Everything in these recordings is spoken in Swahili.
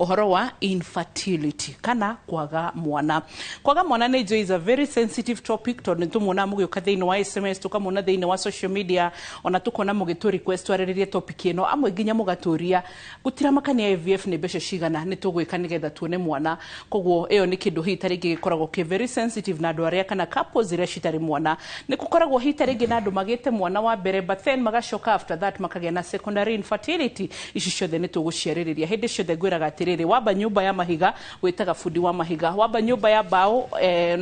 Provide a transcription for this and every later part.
Uhoro wa infertility kana kwaga mwana. Kwaga mwana nejo is a very sensitive topic to nitumona mugioka thiini wa SMS tukamona thiini wa social media ona tukona mugitu request wariririe topic ino amwe nginya mugaturia gutira makania IVF ni besha cigana nitugwika nigetha tuone mwana koguo iyo ni kindu hitari gikoragwo ki very sensitive na andu aria kana couples iria citari mwana ni gukoragwo hitari gi na andu magite mwana wa mbere but then magashoka after that makagia na secondary infertility ici ciothe nituguciaririria hindi ciothe gwiraga waba nyumba ya mahiga wetaga fundi wa mahiga waba nyumba ya bao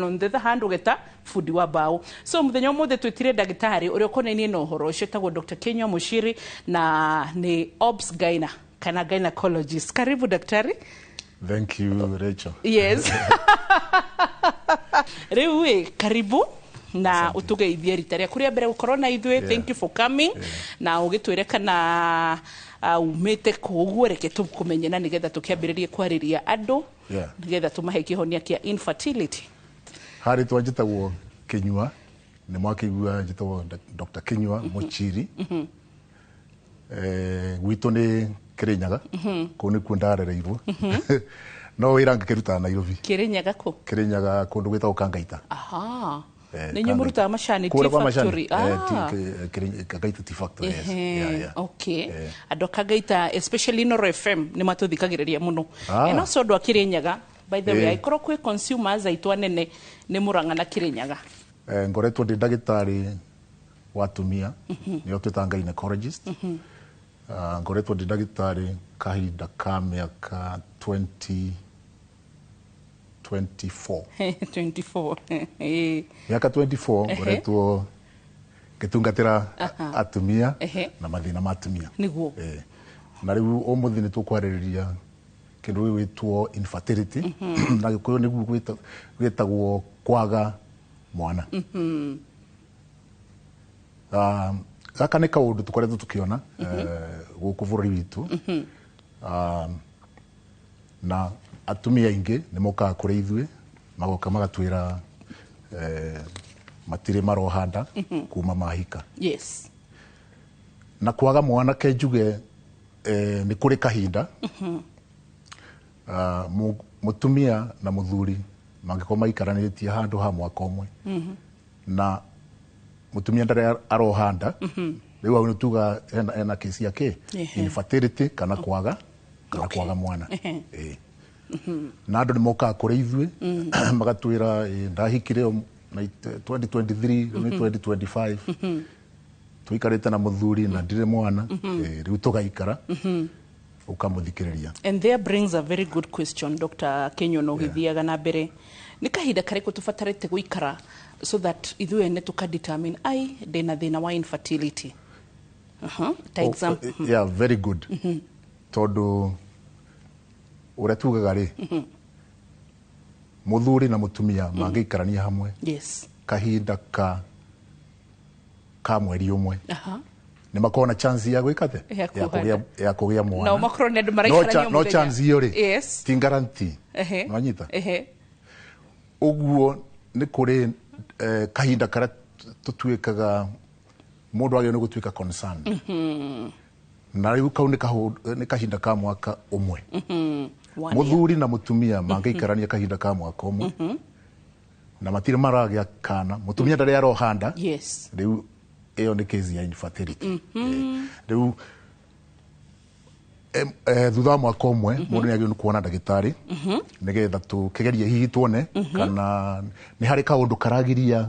on the other hand ugeta fundi wa bao so muthenya umuthe twitire ndagitari uria konainie no horo ucio tagwo Dr. Kinyua Muchiri na ni obs gyna kana gynecologist. Karibu daktari. Thank you Rachel. Yes. Rewe karibu na utugeithie ritaria kuria mbere gukorwo na ithwe. Thank you for coming. Na ugitwire kana umete kuguo reke tukumenyana nigetha tukiambiririe kwariria andu nigetha tumahe kihonia kia infertility. Hari twajitagwo Kinyua ni mwakigua jitagwo Dr. Kinyua Muchiri. Gwitu ni Kirinyaga ko ni kundarereirwo no wiranga kiruta Nairobi. Kirinyaga ko Kirinyaga kundu gwitagwo Kangaita. Aha. Ninyi muruta mashani tea factory. Kangaita tea factory. Okay. Ando Kangaita especially Noro FM ni matuthikagiriria muno. Eno so ndo Kirinyaga by the way ikoro kwi consumers aitwa nene ni Murang'a na Kirinyaga. Ngoretwo ndi ndagitari watumia niyo twitanga gynecologist. Ngoretwo ndi ndagitari kahinda ka miaka 24. 24. Miaka 24 ngoretwo gitungatira atumia na mathina matumia. Niguo. Na riu umuthi ni tukwaririria kindu witwo infertility na gikuyu niguo gwitagwo kwaga mwana. Gaka ni kaundu tukoretwo tukiona guku bururi witu. Na atumia ingi ni moka kuri ithwe magoka magatwira matire marohanda kuma mahika. Yes. Na kwaga mwana ke njuge ni kuri kahinda. Mutumia na muthuri mangikoma ikaranitie handu ha mwaka umwe. Na mutumia ndare arohanda riu au tuga ena kesi yake infertility kana kwaga mwana. Na andu ni moka kuri ithwe magatwira ndahikire 2023 2025 tuikarite na muthuri na ndire mwana riu tugaikara ukamuthikiriria. And there brings a very good question Dr. Kinyua no githiaga na mbere ni kahinda kariku tufatarite guikara so that ithwe ne tukadetermine ai ndina thina wa infertility. Ta example. Yeah, very good. Todo uratugaga ri muthuri na mutumia mangikarania hamwe. Yes. Kahinda ka mweri umwe. Ni makona chance ya gwikate ya kugia mwana. No makro ne ndumaraikara no chance iyo ri. Yes. Ti guarantee. Mwanyita. Uguo ni kuri kahinda kara tutuikaga mundu agio ni gutuika concern. Na riu kau ni kahinda ka mwaka umwe. Muthuri na mutumia mangaikarania kahinda ka mwaka umwe. Na matire maragia kana mutumia ndare arohanda. Yes. Riu iyo ni case ya infertility. Riu thutha mwaka umwe mundu ni agio ni kuona ndagitari nigetha tukigerie hihi tuone kana ni hari kaundu karagiria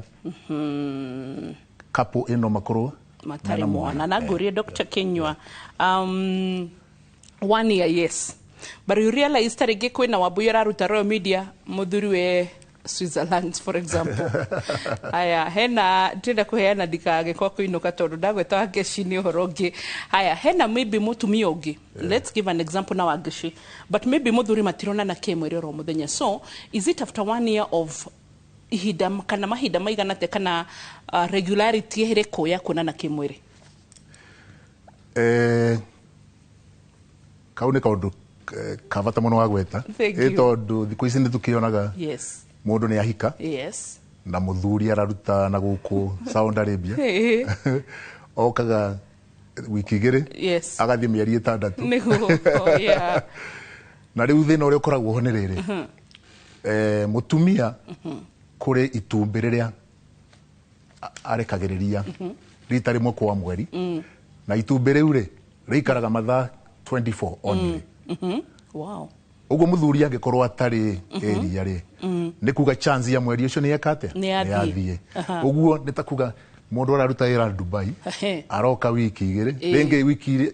kapo ino makoro matari mwana na ngurie Dr. Kinyua 1 year. Yes, but you realize tarige kwina wabuya raruta Royal Media muthuri we Switzerland for example. Aya hena tenda kuheana dikage kwa kuinuka tondu ndagweta Geshi ni horogi. Aya hena maybe mutumia ungi. Let's give an example now Geshi, but maybe muthuri matirona na kemwere ro muthenya. So is it after 1 year of ihida kana mahida maigana te kana regularity hereko ya kuonana kimwiri? Kaune kaundu kavata muno wagweta tondu thiku ici ni tukionaga mundu ni ahika na muthuri araruta na guku Saudi Arabia okaga wiki igiri agathie mieri 6 niguo na riu thina uria ukoragwo ho ni riri mutumia kuri itumbi riria arekagiriria rita rimwe kwa mweri na itumbi riu ri rikaraga mathaa 24 only. Wow. Uguo muthuri angikorwo atari area ri ni kuga chance ya mweri ucio ni ekate ni athie. Uguo ni ta kuga mundu araruta ira Dubai aroka wiki igiri ringi wiki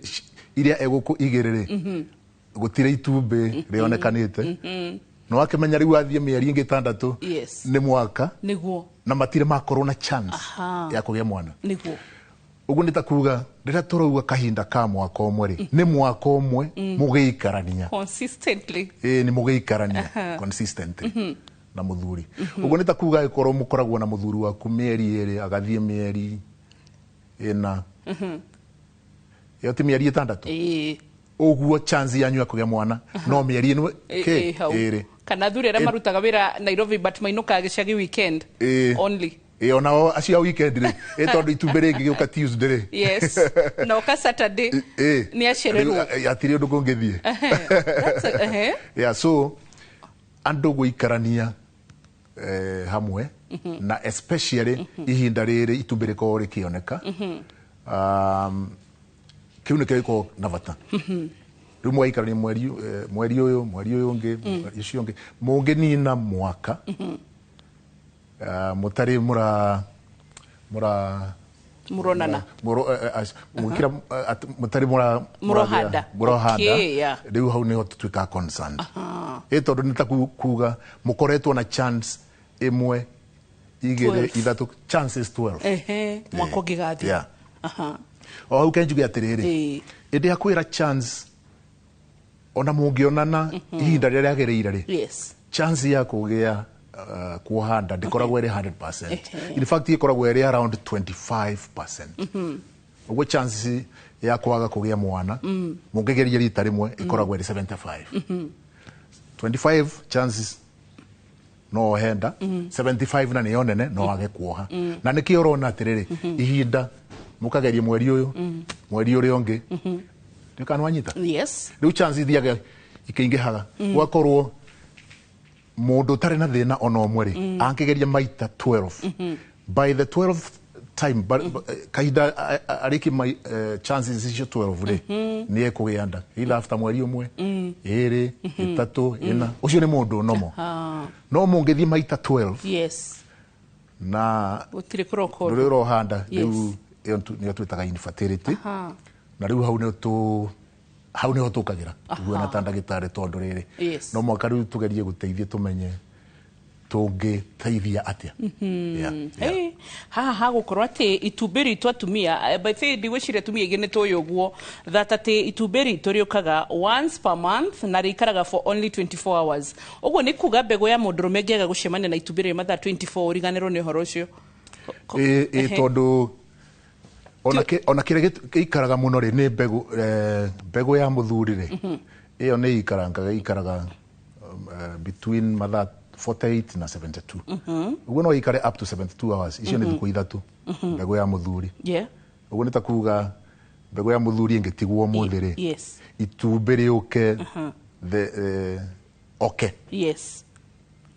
iria eguku igiri ri gutire itumbi rionekanite no akimenya riu athie mieri ingi 6 ni mwaka niguo na matire makorwo na chance ya kugia mwana niguo. Uguo ni ta kuga rira turauga kahinda ka mwaka umwe ri ni mwaka umwe mugiikarania consistently ni mugiikarania consistently na muthuri. Uguo ni ta kuga ikorwo mukoragwo na muthuri waku mieri iri agathie mieri ina yo ti mieri 6 uguo chance yanyu ya kugia mwana no mieri ino iri kana thuri ara marutaga wira Nairobi but mainuka gicagi weekend only ona acio weekend ri tondu itumbi ringi giuka Tuesday ri yes no ka Saturday ni acererwo atiri undu kungithie so andu guikarania hamwe na especially ihinda riri itumbi riko rikioneka kiu ni kiko na bata riu mwaikarania mweri uyu ungi icio ungi mungi nina mwaka mutari muronana mukira mutari murohanda riu hau niho tutwika concerned tondu ni ta kuga mukoretwo na chance imwe igiri ithatu chances 12 mwako gigathi o hau kenjuge atiriri indi akwira chance ona mungionana ihinda riria riagiriire ri chance ya kugia kuhanda ndikoragwo iri 100%. In fact ikoragwo iri around 25%. Uguo chance ya kwaga kugia mwana mungigeria rita rimwe ikoragwo iri 75. 25 chances no henda 75 na niyo nene no age kuoha na nikio urona atiriri ihinda mukageria mweri uyu mweri uri ungi ndikanwanyita riu chance thiaga ikingihaga gwakorwo mundu tari na thina ona omwe ri ankigeria maita 12 by the 12th time kaida ariki my chances icio 12 ri ni ekugia nda ila after mweri umwe iri itatu ina ucio ni mundu nomo no mungithi maita 12 na utire kuroko rero handa riu ni twitaga infertility na riu hau niho tukagira guona ta ndagitari tondu riri no mwaka riu tugerie guteithia tumenye tungiteithia atia ha gukorwo ati itumbi ritu atumia but ndigwiciria atumia ingi ni tuyo guo that ati itumbi ritu riukaga once per month na rikaraga for only 24 hours uguo ni kuga mbegu ya mundurume ngiaga gucemania na itumbi ri mathaa 24 uriganirwo ni horo ucio tondu ona kire ikaraga muno ri ni mbegu ya muthuri ri iyo ni ikaraga between mathaa 48 na 72 uguo no ikare up to 72 hours icio ni thiku ithatu mbegu ya muthuri uguo ni ta kuga mbegu ya muthuri ingitigwo muthi ri itumbi riuke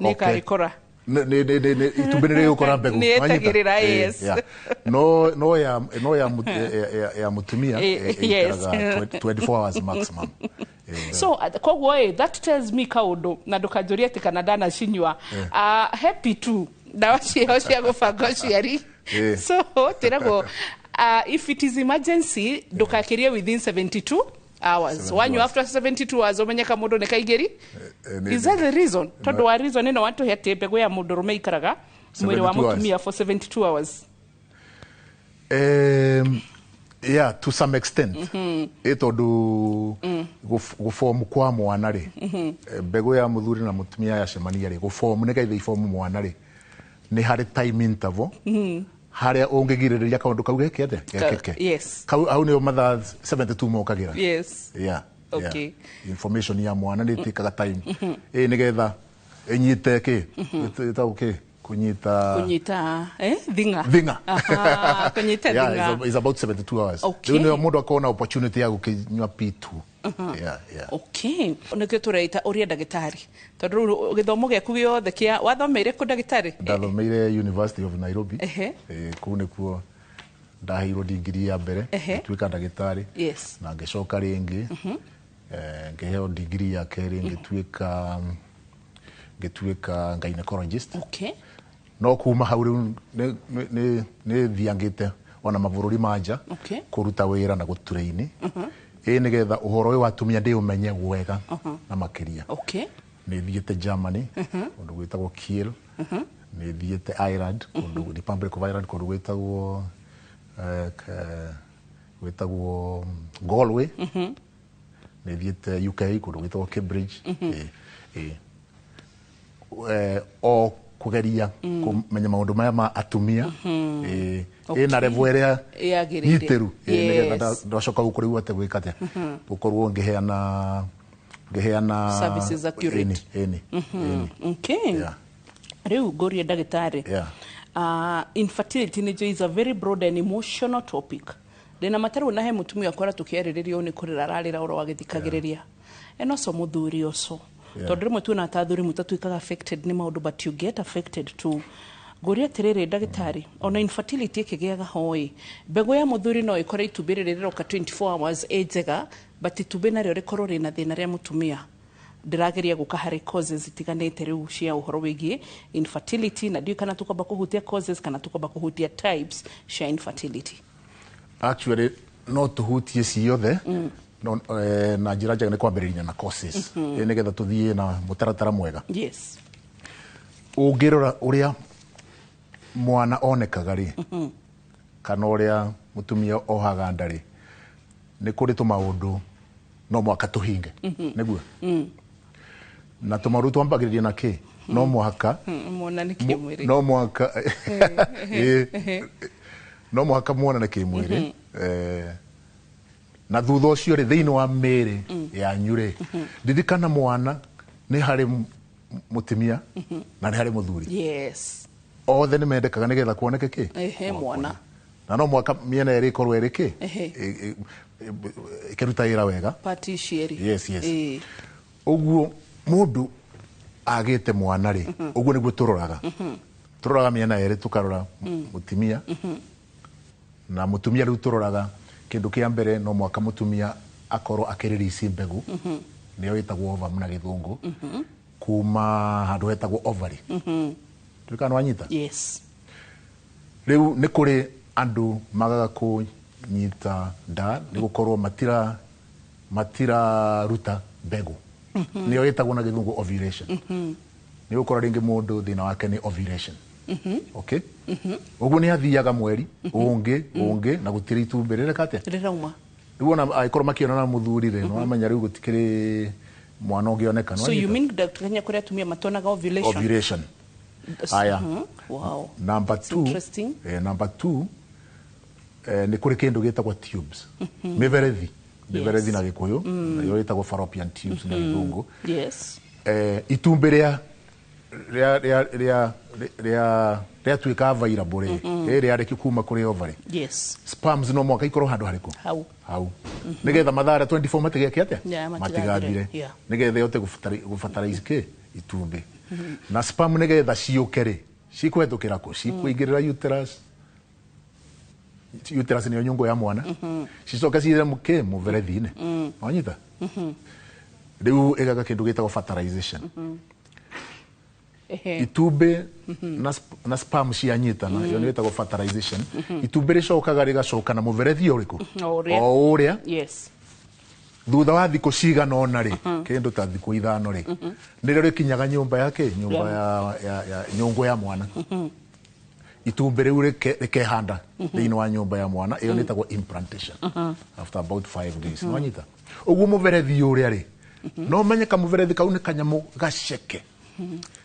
ni karikora itumbi nire ukora mbegu ni etagirira no ya mutumia 24 hours maximum so kogwo that tells me kaundu na ndukanjuria ati kana ndana cinywa happy to ndawa cio cia gubanga uciari so tiragwo if it is emergency ndukakirie within 72 hours wanyu after 72 hours umenyeka mundu ni kaigiri is that the reason tondu wa reason ino watu hete mbegu ya mundu rume ikaraga mwiri wa mutumia for 72 hours to some extent tondu guform kwa mwana ri mbegu ya muthuri na mutumia yacemania ri guform ni kaitha iform mwana ri ni hari time interval haria ungigiriria kaundu kau gekete au ni mathaa 72 mokagira information ya mwana ni tikaga time nigetha enyite ki Kunyita thinga. Thinga. Aha, kunyita thinga. Yeah, it's about 72 hours. Okay. Ndio mundu akona opportunity ya gukinywa P2. Yeah. Okay. Oneke tureita uria ndagitari. Tondu githomo giaku giothe kia wathomeire ku ndagitari? Ndathomeire University of Nairobi. Kuu nikuo ndaheirwo degree ya mbere tuika ndagitari. Yes. Na ngicoka ringi. Ngiheo degree ya keri ngituika gynecologist. Okay. No kuma hau riu ne thiangite ona mabururi manja kuruta wira na guturaini nigetha uhoro uyu watumia ndi umenye wega na makiria. Okay. Ni thiete Germany kundu gwitagwo Kiel. Ni thiete Ireland kundu Republic of Ireland kundu gwitagwo Galway. Ni thiete UK kundu gwitagwo Cambridge. O kugeria kumenya maundu maya ma atumia na level ria yagiriru nigetha ndacoka gukuriu ate gwikate gukorwo ngiheana services accurate. Okay. Riu ngorie ndagitari. Infertility is a very broad and emotional topic. Ndina mataru na he mutumia akora tukieriririo ni kurira rarira oro wagithikagiriria eno so muthuri oso tondu rimwe tuona ta thuri mutatuikaga affected ni maundu but you get affected too. Ngoria tiriri ndagitari ona infertility ikigiaga hoi mbegu ya muthuri no ikore itumbiriririo ka 24 hours ejega but itumbi nario rikorwo rina thina ria mutumia ndirageria guka hari causes itiganite riu cia uhoro wigie infertility na ndio kana tukoba kuhutia causes kana tukoba kuhutia types cia infertility. Actually no tuhutie ciothe no na njira njega ni kwambiriria na causes nigetha tuthie na mutaratara mwega. Yes. Ungirora uria mwana onekaga ri kana uria mutumia ohaga ndari ni kuri tumaundu no mwaka tuhinge niguo na tumaru twambagiriria na ki no mwaka mwana ni kimwiri no mwaka no mwaka mwana ni kimwiri na thutha ucio ri thiini wa miri ya nyure ndidikana mwana ni hari mutumia na ni hari muthuri. Yes. Othe ni mendekaga nigetha kuoneke ki mwana na no mwaka miena eri korwo eri ki ikiruta ira wega paticieri. Yes. Uguo mundu agite mwana ri uguo niguo turoraga miena eri tukarora mutumia na mutumia riu turoraga kindu kia mbere no mwaka mutumia akorwo akiririci mbegu niyo itagwo ova mna githungu kuma handu hetagwo ovary. Tukana wanyita. Yes. Riu ni kuri andu magaga kunyita nda ni gukorwo matira ruta mbegu niyo itagwo na githungu ovulation. Ni gukorwo ringi mundu thina wake ni ovulation. Okay. Uguo ni athiaga mweri ungi na gutiri itumbi rirekate rirauma riu ona aikorwo makiona na muthuri ri no amenya riu gutikiri mwana ungioneka no. So you mean that Kenya kuri atumia matonaga ovulation? Aya. Wow. Number 2. Interesting. Number 2 ni kuri kindu gitagwo tubes. Miberethi na gikuyu yo itagwo fallopian tubes na githungu. Yes. Itumbi ria tuika available ria reki kuma kuri ovary. Yes. Sperms no mwaka ikorwo handu hariku hau nigetha mathara 24 matigeke atia matigathire nigetha yote gufatalize ke itumbi na sperm nigetha ciukere cikwetukira ku cikuingirira uterus ni nyungu ya mwana cicoka cire muke muverethine wanyita riu egaga kindu gitagwo fertilization. Itumbi na sperm cianyitana yo ni itagwo fertilization. Itumbi ricokaga rigacoka na muverethi uriku o uria. Yes. Thutha wa thiku cigana ona ri kindu ta thiku ithano ri nirio rikinyaga nyumba yake nyumba ya nyungu ya mwana. Itumbi riu rikehanda thiini wa nyumba ya mwana iyo ni itagwo implantation after about 5 days wanyita. Uguo muverethi uria ri no menyeka muverethi kau ni kanyamu gaceke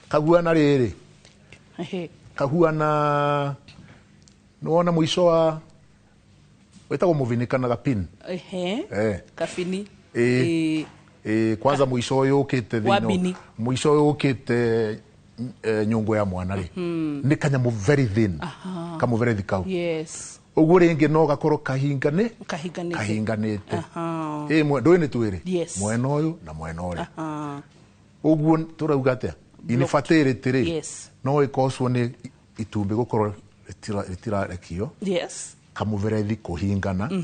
kaguana riri kahuana nuona mwisho wa wetagwo muvinika na gapin kafini kwanza mwisho uyu ukite thino mwisho uyu ukite nyungu ya mwana ri ni kanyamu very thin kamu very thikau yes uguo ringi no gakorwo kahinganite ndoi ni twiri mwena uyu na mwena uri uguo turauga atia infertility ri no ikoswo ni itumbi gukorwo ritirarekio kamuverethi kuhingana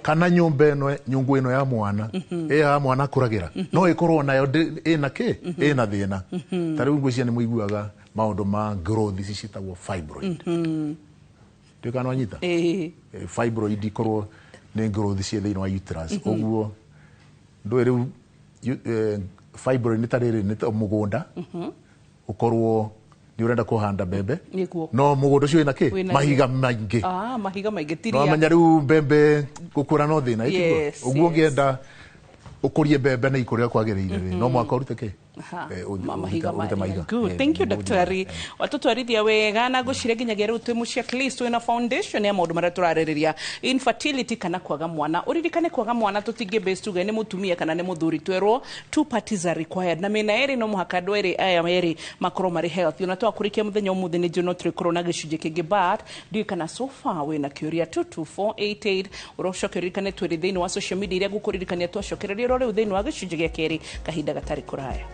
kana nyungu ino ya mwana ya mwana kuragira no ikorwo nayo ina ki ina thina tari ngwiciria ni muiguaga maundu ma growth cicitagwo fibroid ndika no nyita fibroid ikorwo ni growth cie thiini wa uterus uguo ndoi fibroid ni tariri ni mugunda ukorwo ni urenda kuhanda bebe no mugondo cio ina ki mahiga maingi tiria no menya riu bebe gukura no thina uguo ngienda ukurie bebe na ikuria kwagirire no mwaka urute ki mahiga. Good. Thank you daktari. Watoto arithia wega na gucire nginyagia riu twi mucia at least wina foundation ya maundu maria turaririria infertility kana kwaga mwana uririkane kwaga mwana tutingi base tuge ni mutumia kana ni muthuri twerwo two parties are required na mena eri no muhaka ndweri aya eri makoro mari health una twa kurikia muthenya umuthi ni juno turi corona gicunje kingi but ndi kana so far wina curia 22488 urocokirikane twiri thiini wa social media iria gukuririkania twacokereria ro riu thiini wa gicunje gia keri kahinda gatari kuraya.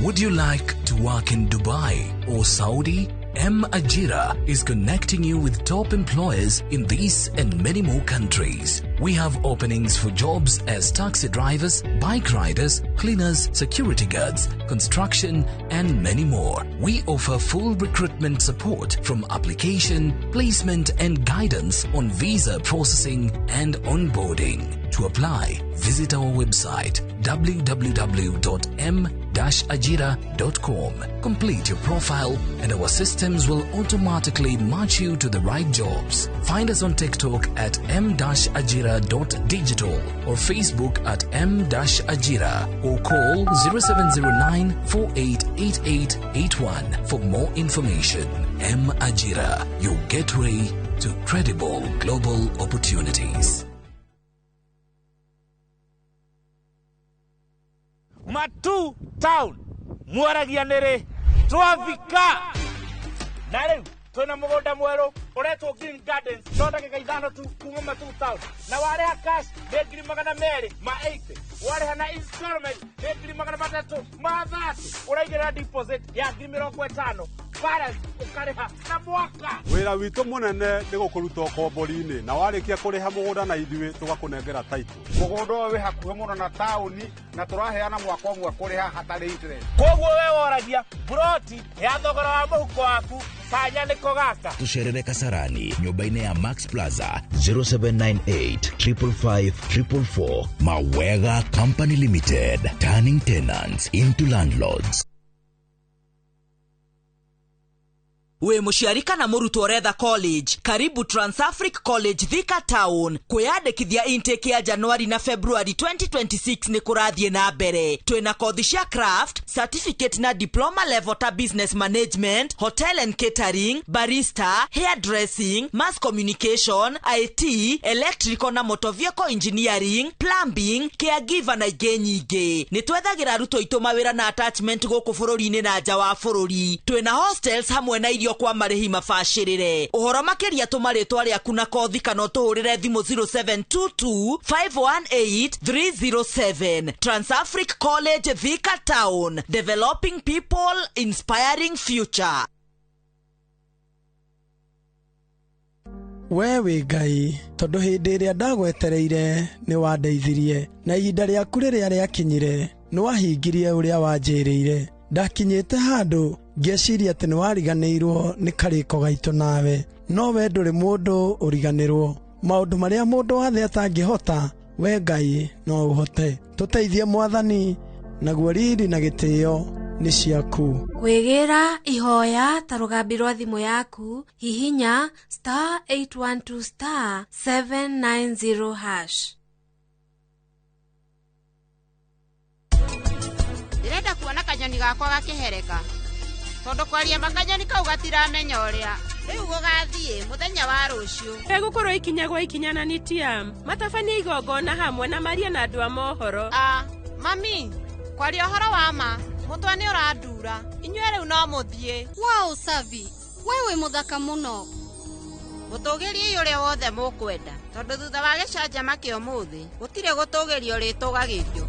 Would you like to work in Dubai or Saudi? Ajira is connecting you with top employers in these and many more countries. We have openings for jobs as taxi drivers, bike riders, cleaners, security guards, construction, and many more. We offer full recruitment support from application, placement, and guidance on visa processing and onboarding. To apply, visit our website www.m-ajira.com. Complete your profile and our systems will automatically match you to the right jobs. Find us on TikTok at m-ajira.digital or Facebook at m-ajira or call 0709-488881 for more information. M-Ajira, your gateway to credible global opportunities. Matu town mwaragia nere twavika na riu twina mugunda mweru uretwo Green Gardens thonda gikaithano tu kuma Matu town na wareha cash ni 280 ma 80 wareha na installment ni 330 ma 30 uraigira deposit ya 50 balance ukareha na mwaka. Wira witu munene ni gukuruta kombori-ini na warikia kuriha mugunda na ithui tugakunengera title. Mugunda we hakuhe muno na tauni na turaheana mwaka umwe kuriha hatari interest. Koguo we woragia broti ya thogora wa muhuko waku kanya niko gaka. Tucerere Kasarani nyumba-ini ya Max Plaza 0798555444. Mawega Company Limited, turning tenants into landlords. We mushiarika na murutu oretha college karibu Transafric College Thika Town kwiyandikithia intake ya January na February 2026 ni kurathie na mbere. Twina kothi cia craft, certificate na diploma level ta business management, hotel and catering, barista, hairdressing, mass communication, IT, electrical na motor vehicle engineering, plumbing, caregiver na ingĩ nyingĩ. Ni twethagira aruto itu mawira na attachment guku bururi-ini na nja wa bururi. Twina hostels hamwe na kwa marihi mabashirire. Uhoro makiria tumaritwa riaku na kothi kana tuhurire thimu 0722-518-307. Transafric College Thika Town, developing people, inspiring future. Wewe Ngai, tondu hindi iria ndagwetereire ni wandeithirie na ihinda riaku riria riakinyire ni wahingirie uria wanjirire. Ndakinyite handu ngeciria ati ni wariganirwo ni kariko gaito nawe, no we nduri mundu uriganirwo. Maundu maria mundu wathe atangihota, we Ngai no uhote. Tuteithie Mwathani, naguo riri na gitio ni ciaku. Wigira ihoya ta rugambi rwa thimu yaku hihinya *812*790#. Direnda kuona kanyoni gakwa gakihereka tondu kwaria makanyoni kau gatiramenya uria riu gugathie muthenya wa rucio egukorwo ikinyagwo ikinyananitia matabania igongona hamwe na maria na andu a mohoro. Mami, kwaria uhoro wa ma mutwa ni urandura inyue riu no muthie. Wow, Savi, wewe muthaka muno. Mutugirie uria wothe mukwenda tondu thutha wa gicanjama kia umuthi gutire gutugirio ritugagirio.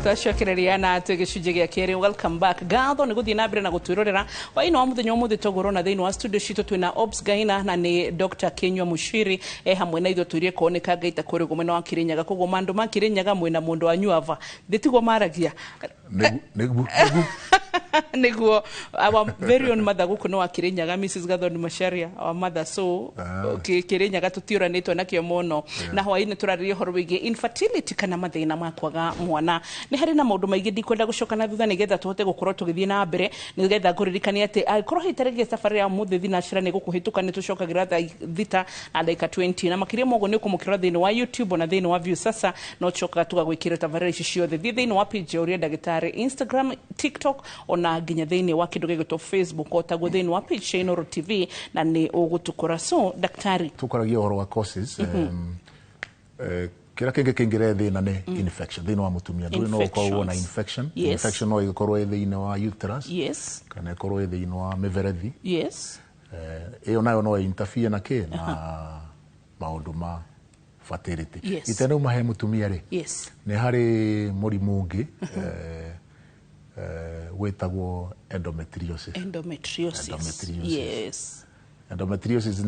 Twacokereria na atu gicunjĩ gĩa kerĩ. Welcome back. Gatho nĩ gũthiĩ na mbere na gũtwĩrorera hwaĩ-inĩ wa mũthenya ũmũthĩ tũgũrona thĩinĩ wa studio citũ twĩna Ops Gaina na nĩ Dr. Kinyua Mushiri hamwe na ithuĩ tũirie kuoneka ngaita kũrĩ mwena wa Kirinyaga, koguo mandu ma Kirinyaga mwena mundu wa nyuava ndĩtigwo maragia niguo our very own mother guku no wa Kirinyaga, Mrs. Gathoni Macharia our mother, so Kirinyaga tũtiũranĩtwo nakĩo mũno na hwaĩ-inĩ tũrarĩria ũhoro wĩgiĩ infertility kana mathĩna ma kwaga mwana. Nĩ harĩ na maũndũ maingĩ ndikwenda gũcoka na thutha nĩgetha tũhote gũkorwo tũgĩthiĩ na mbere, nĩgetha ngũririkanie atĩ angĩkorwo hitarĩgia safari ya mũthĩ thinacira nĩ gũkũhĩtũka nĩ tũcokagĩra thita na ndagĩka 20 na makĩria moguo nĩ ũkũmũkĩra thĩinĩ wa YouTube na thĩinĩ wa View Sasa, no tũcokaga tũgagwĩkĩra tabarĩra ici ciothe thiĩ thĩinĩ wa page ya Ũrĩa Ndagĩtarĩ, Instagram, TikTok ona nginya thĩinĩ wa kĩndũ gĩgwĩtwo Facebook, otaguo thĩinĩ wa page ya Inooro TV na nĩ ũgũtũkora. So daktari, tũkoragia ũhoro wa causes kira kingi kingire thina ni infection thina wa mutumia nduri no ukorwo na infection. Infection no ikorwo thina wa uterus kana ikorwo thina wa miverethi iyo nayo no interfere na maundu ma fertility itene umahe mutumia ri ni hari murimu ungi wetagwo endometriosis. Endometriosis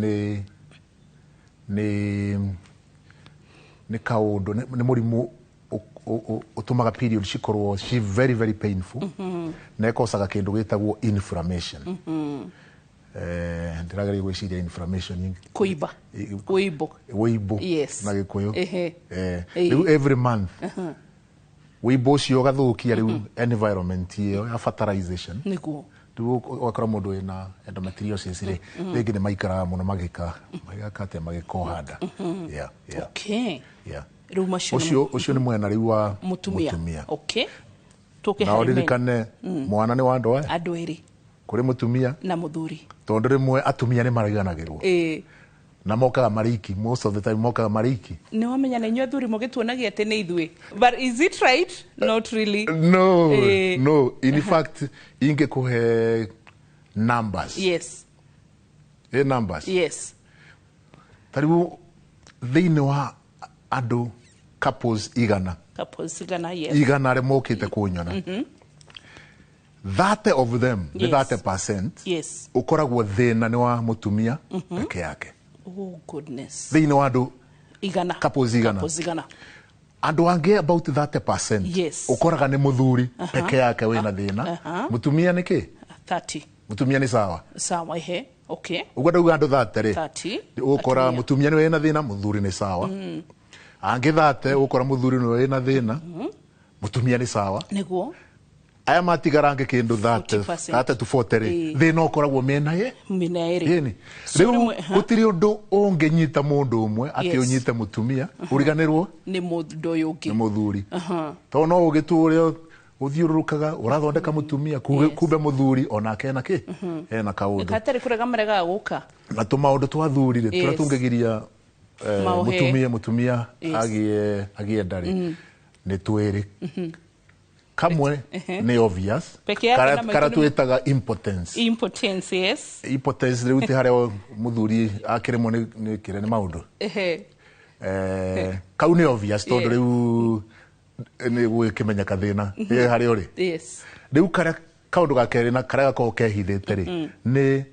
ni kaundu ni murimu utumaga period cikorwo she very very painful na ikosaga kindu gitagwo inflammation. Ndirageria gwiciria inflammation kuiba na gikuyu every month wibo cio gathukia riu environment iyo ya fertilization niguo wakora mundu ina endometriosis ri ringi ni maikara muno magikate magikohanda ucio ni mwena riu wa mutumia na oririkane mwana ni wa andu eri kuri mutumia na muthuri tondu rimwe atumia ni mariganagirwo na mokaga mariki, most of the time mokaga mariki. Ni wamenya na inyuĩ athuri mũgĩtuonagia atĩ nĩ ithuĩ, but is it right? Not really. No, in fact ingekuhe numbers. Numbers. Taribu thĩinĩ wa andũ couples igana igana arĩa mokĩte kũnyona 30 of them, 30% ukoragwo thĩna ni wa mutumia peke yake. Oh goodness. Thĩinĩ wa andũ igana couples igana andũ angĩ about 30% ukoraga ni muthuri peke yake wina thĩna. Mutumia ni ki 30. Mutumia ni sawa uguo ndauga andũ 30 ukora mutumia ni wina thĩna, muthuri ni sawa. Angĩ 30 ukora muthuri ni wina thĩna, mutumia ni sawa. Niguo aya matigarange kindu 30 to 40 thina ukoragwo mena eri riu gutiri undu ungenyita mundu umwe ati unyite mutumia uriganirwo ni mundu uyu ungi ni muthuri to no ugiture uthiururukaga urathondeka mutumia kumbe muthuri onake ena ki ena kaundu katari kurega marega guka na tumaundu twathurire turatungigiria mutumia agie ndari ni twiri kamwe ni obvious kara twetaga impotence riu ti haria muthuri akiremwo ni kire ni maundu kau ni obvious tondu riu ni gwikimenya kathina haria uri riu kara kaundu gakeri na kara gako kehithite ri ni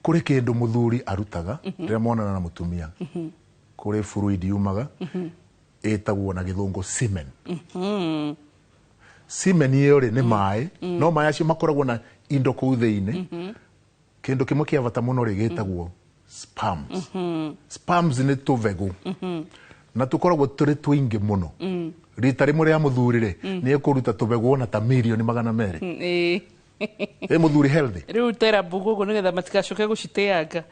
kuri kindu muthuri arutaga riria monana na mutumia kuri fluid yumaga etagwo na githungu semen. Semen iyo ri ni mai no mai acio makoragwo na indo kuu thiini kindu kimwe kia bata muno ri gitagwo sperms. Sperms nĩ tũvegũ na tũkoragwo tũrĩ tũingĩ mũno. Rita rĩmwe rĩa mũthuri-rĩ nĩ ekũruta tũvegũ ona ta milioni 200. Mũthuri healthy. Rĩu tera mbugu nĩgetha matigacoke gũciteanga.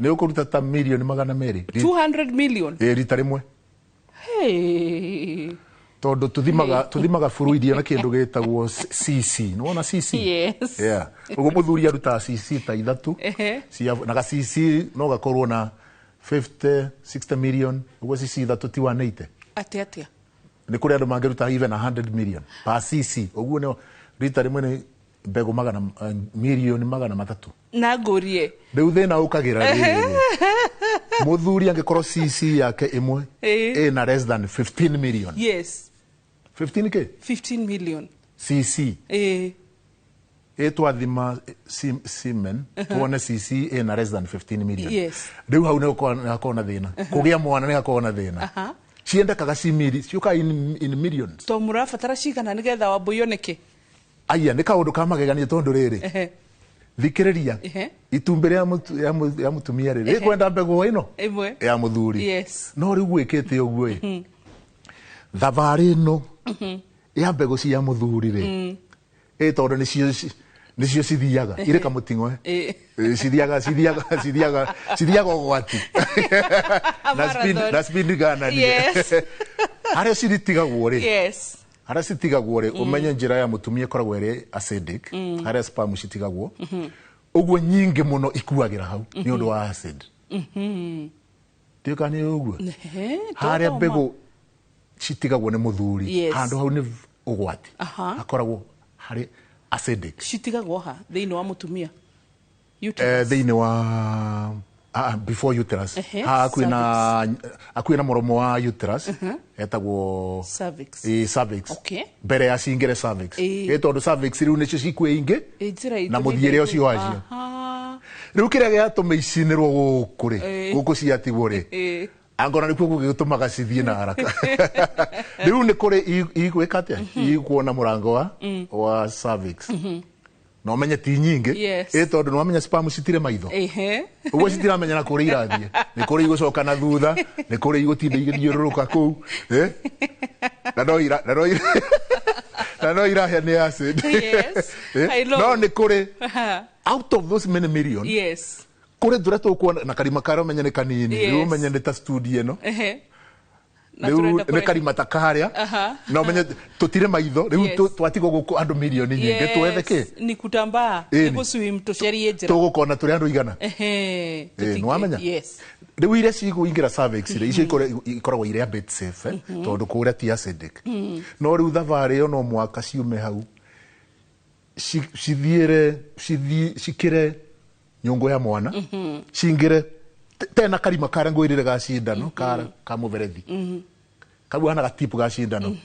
Nĩ ũkũruta ta milioni 200. 200 million. Rita rĩmwe. Tondũ tuthimaga fluid na kĩndũ gĩtagwo CC. Nĩ wona CC? Yes. Yeah. Ũguo mũthuri arutaga CC ta 3. Na ga CC no gakorwo na 50, 60 million. Ũguo CC 3 ti 180. Atia. Nĩ kũrĩ andũ mangĩruta even 100 million per CC. Ũguo nĩ rita rĩmwe nĩ mbegũ milioni 300. Na ngũrie. Rĩu thĩna ũkagĩra rĩrĩ. Mũthuri angĩkorwo CC yake ĩmwe ĩna less than 15 million. Yes. 15 k? 15 million. CC. Twathima semen tuone CC ĩna less than 15 million. Yes. Rĩu hau nĩ hakorwo na thĩna. Kũgĩa mwana nĩ hakorwo na thĩna. Ciendekaga ciũka in millions. To mũrabatara cigana nĩgetha wambũi oneke? Aya nĩ kaũndũ ka magegania tondũ rĩrĩ. Thikĩrĩria. Itumbĩ rĩa mũtumia rĩrĩ kwenda mbegũ ĩno ya mũthuri. No rĩu gwĩkĩte ũguo thabarĩ ĩno ya mbegũ cia mũthuri rĩ tondũ nĩcio cithiaga irĩ kamũting'o cithiaga ũgwati na speed ganania harĩa ciritigagwo rĩ harĩa citigagwo rĩ ũmenye njĩra ya mũtumia ĩkoragwo ĩrĩ acidic harĩa sperm citigagwo ũguo nyingĩ mũno ikuagĩra hau nĩ ũndũ wa acid tiũka nĩ ũguo harĩa mbegũ citigagwo nĩ mũthuri handũ hau nĩ ũgwati hakoragwo harĩ acidic. Citigagwo ha thĩinĩ wa mũtumia thĩinĩ wa before uterus hakuhĩ na mũromo wa uterus etagwo cervix mbere ya cingĩre cervix tondũ cervix rĩu nĩcio cikwĩingĩ na mũthiĩre ũcio wacio rĩu kĩrĩa gĩatũma icinĩrwo gũkũ ciatigwo rĩ angona nĩkuo gũgĩtũmaga cithiĩ na haraka rĩu nĩ kũrĩ igwĩka atĩa ikuona mũrango wa cervix no ũmenye ti nyingĩ tondũ nĩ wamenya sperm citirĩ maitho ũguo citiramenya na kũrĩa irathiĩ nĩ kũrĩ igũcoka na thutha nĩ kũrĩ igũtinda igĩthiũrũrũka kũu na no irahĩa nĩ acid no nĩ kũrĩ out of those many million kũrĩ tũrĩa tũkuona na karima karĩa ũmenye nĩ kanini rĩu ũmenye nĩ ta studio ĩno rĩu nĩ karima ta karĩa na ũmenye tũtirĩ maitho rĩu twatigwo gũkũ andũ milioni nyingĩ twethe kĩ ni kutambaa gũswim tũcerie njĩra tũgũkona tũrĩ andũ igana nĩ wamenya rĩu iria cigũingĩra cervix rĩ icio ikoragwo irĩ a bit safe tondũ kũrĩa ti acidic no rĩu thabarĩ ĩyo no mwaka ciume hau cikĩre nyũngũ ya mwana cingĩre tena karima karĩa ngwĩrĩre ga cindano ka mũberethi kau hana gatipu ga cindano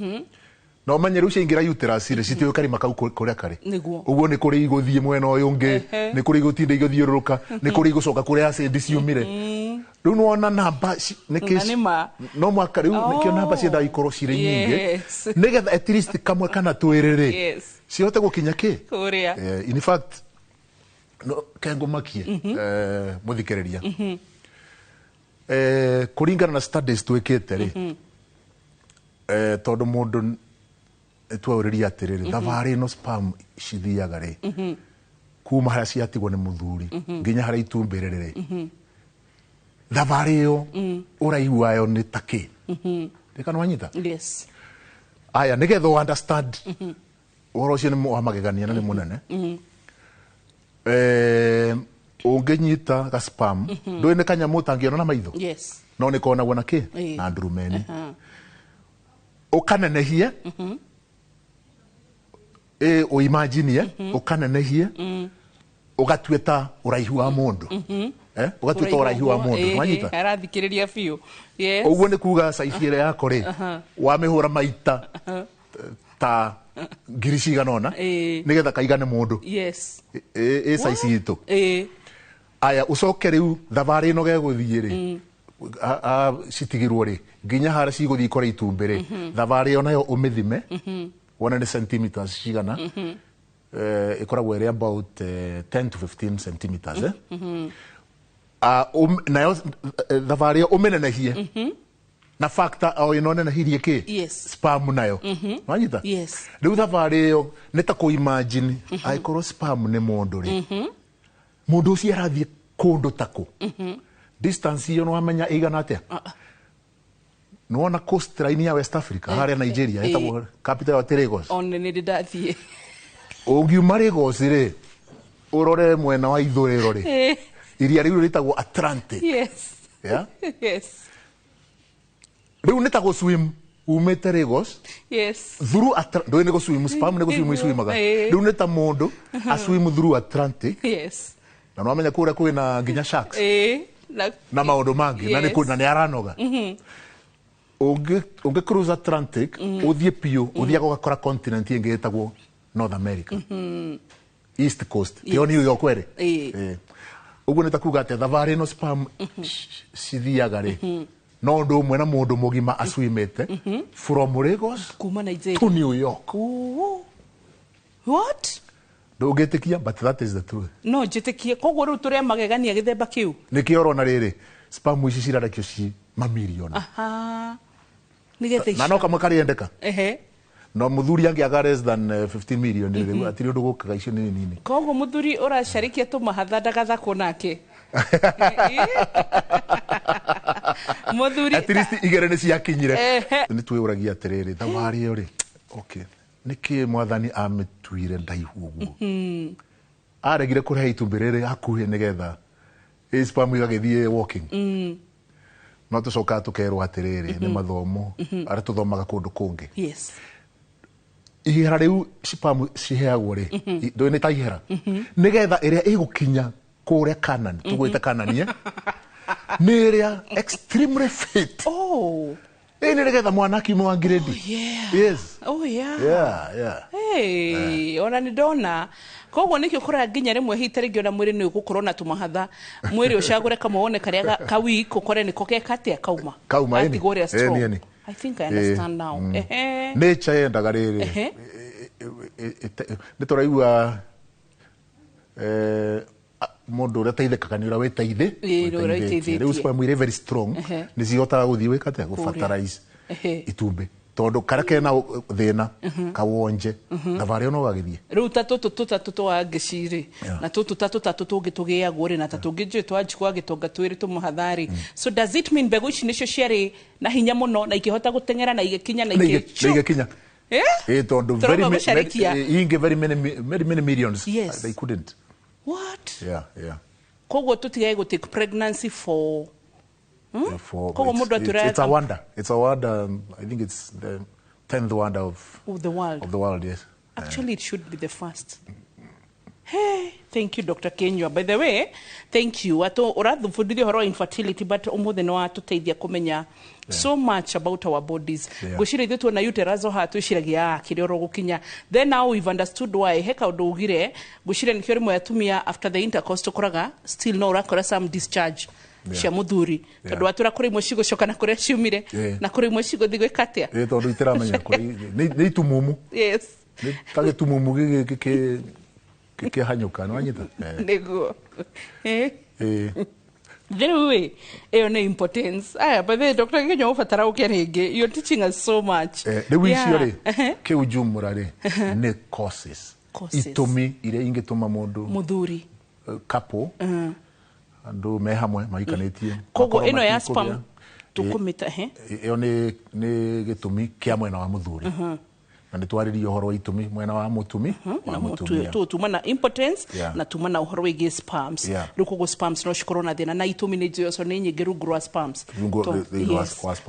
no ũmenye rĩu ciaingĩra uterus rĩ citiũĩ karima kau kũrĩa karĩ ũguo nĩ kũrĩ igũthiĩ mwena ũyũ ũngĩ nĩ kũrĩ igũtinda igũthiũrũrũka nĩ kũrĩ igũcoka kũrĩa acid ciumire rĩu nĩ wona namba no mwaka rĩu nĩkĩo namba ciendaga ikorwo cirĩ nyingĩ nĩgetha at least kamwe kana twĩrĩ rĩ cihote gũkinya kĩ in fact kengomakie mũthikĩrĩria kũringana na studies twĩkĩte rĩ tondũ mũndũ twaũrĩria atĩrĩrĩ thabarĩ ĩno sperm cithiaga rĩ kuma harĩa ciatigwo nĩ mũthuri nginya harĩa itumbĩ rĩrĩ thabarĩ ĩyo ũraihu wayo nĩ ta kĩ rĩka nĩwanyita aya nĩgetha ũ understand ũhoro ũcio nĩ wa magegania na nĩ mũnene ũngĩnyita ga sperm ndũĩ nĩ kanyamũ ũtangĩona na maitho no nĩ konagwo na kĩ na ndurumeni ũkanenehie ũimaginie ũkanenehie ũgatuĩta ũraihu wa mũndũ ũgatuĩta ũraihu wa mũndũ wanyita arathikĩrĩria biũ ũguo nĩ kuga caici ĩrĩa yako rĩ wamĩhũra maita ta ngiri cigana ũna nĩgetha kaigane mũndũ caici itũ aya ũcoke rĩu thabarĩ ĩno gegũthiĩ rĩ citigirwo rĩ nginya harĩa cigũthiĩ ikore itumbĩ rĩ thabarĩ ĩyo nayo ũmĩthime wona nĩ centimeters cigana ĩkoragwo ĩrĩ about 10 to 15 centimeters nayo thabarä å mä nenehie na factor o ä no nenehirie kä spam nayo wanyita rä u thabarä ä yo nä ta kå imagine angäkorwo spam nä må ndå rä må ndå å cio arathiä kå ndå ta kå distance iyo nä wamenya ä igana atä a nä wona coastline ya West Africa harä a Nigeria ätagwo capital ya Lagos å ngiuma Lagos rä å rore mwena wa ithå rä ro rä iria rä u rä tagwo Atlantic rä u nä ta gå swim umä te Lagos through ndå nä gå swim spam nä gå swim iswimaga rä u nä ta må ndå a swim through Atlantic na no amenya kå rä a kwä na nginya sharks na maå ndå mangä na nä aranoga å ngä cruise Atlantic å thiä piå å thiaga å gakora continent ä ngä ätagwo North America East Coast ä o New York werä å guo nä ta kuga atä thabarä no spam cithiaga rä no ndå å mwe na må ndå må gima acwimä te from Lagos to New York ndå ngä tä kia but that is the truth no njä tä kie koguo rä u tå rä a magegania gä themba kä u nä kä orona rä rä spam ici cirarekio ci mamirioni na no kamwe kariendeka no muthuri angĩaga less than 15 million rĩu atirĩ ũndũ gũkaga icio nĩ nini koguo muthuri ũracarikia tũmahatha ndagathakwo nake muthuri at least igere nĩ ciakinyire nĩ twĩũragia atĩrĩrĩ thabarĩ ĩyo rĩ okay nĩkĩ mwathani amĩtuire ndaihu ũguo aregire kũrehe itumbĩ rĩrĩ hakuhĩ nĩgetha spam igagĩthiĩ walking no tũcokaga tũkerwo atĩrĩrĩ nĩ mathomo arĩa tũthomaga kũndũ kũngĩ ihera rĩu spam ciheagwo rĩ ndũĩ nĩ ta ihera nĩgetha ĩrĩa ĩgũkinya kũrĩa Kanani tũgwĩte Kanani nĩ ĩrĩa extremely fit ĩĩ nĩ nĩgetha mwana akiuma wa grade ona nĩ ndona koguo nĩkĩo kũrĩa nginya rĩmwe hita rĩngĩ ona mwĩrĩ nĩ ũgũkorwo na tũmahatha mwĩrĩ ũcagũre kamwe wone karĩa ka weak ũkore nĩko gekatĩa kauma atigwo ũrĩa strong I think I understand now nature yendaga rĩrĩ nĩ tũraigua mũndũ ũrĩa teithĩkaga nĩ ũrĩa wĩteithĩtie rĩu spam irĩ very strong nĩ cihotaga gũthiĩ wĩkatĩa gũfertilize itumbĩ tondũ karĩa kena thĩna kawonje thabarĩ ĩyo no gagĩthiĩ rĩu ta tũtatũ twa ngĩcirĩ na tũtũ ta tũtatũ tũngĩ tũgĩagwo rĩ na ta tũngĩ njũĩ twanjikwa gĩtonga twĩrĩ tũmahatharĩ so does it mean mbegũ ici nĩcio ciarĩ na hinya mũno na ikĩhota gũteng'era na igĩkinya na igĩkinya tondũ very many millions they couldn't koguo tũtigae gũtake pregnancy for it's a wonder. It's a wonder. I think it's the 10th wonder of the world. Of the world, yes. Actually, it should be the first. Hey, thank you, Dr. Kenywa. By the way, thank you. Ato ũrathubundithia ũhoro wa infertility, but ũmũthĩ nĩ watũteithia kũmenya so much about our bodies. Ngwĩciria ithuĩ tuona uterus o haha twĩciragia kĩrĩa ũrogũkinya. Then now we've understood why. He kaũndũ ugire, ngwĩciria nĩkĩo rĩmwe atumia after the intercourse tũkoraga still no ũrakora some discharge cia muthuri tondu watura kuri imwe cigũcoka na kuria ciumire na kuri imwe cigũthi gwĩka atĩa tondu itiramenya nĩ itumumu nĩ ta gĩtumumu gĩkĩ kĩhanyũka nĩ wanyita nĩguo rĩu ĩyo nĩ importance aya by the way Dr. Kenywa ũbatara ũke rĩngĩ you're teaching us so much rĩu icio rĩ kĩu jumla rĩ nĩ causes itũmi iria ingĩtũma mũndũ muthuri couple andũ me hamwe maikanĩtie koguo ĩno ya spam tũkũmĩta ĩyo nĩ gĩtũmi kĩa mwena wa mũthuri na nĩ twarĩrie ũhoro wa itũmi mwena wa mũtumi na mũtumia tuma na impotence na tuma na ũhoro wĩgiĩ spams rĩu koguo spams no cikorwo na thĩna na itũmi nĩ njũĩ oco nĩ nyingĩ rungu rwa spams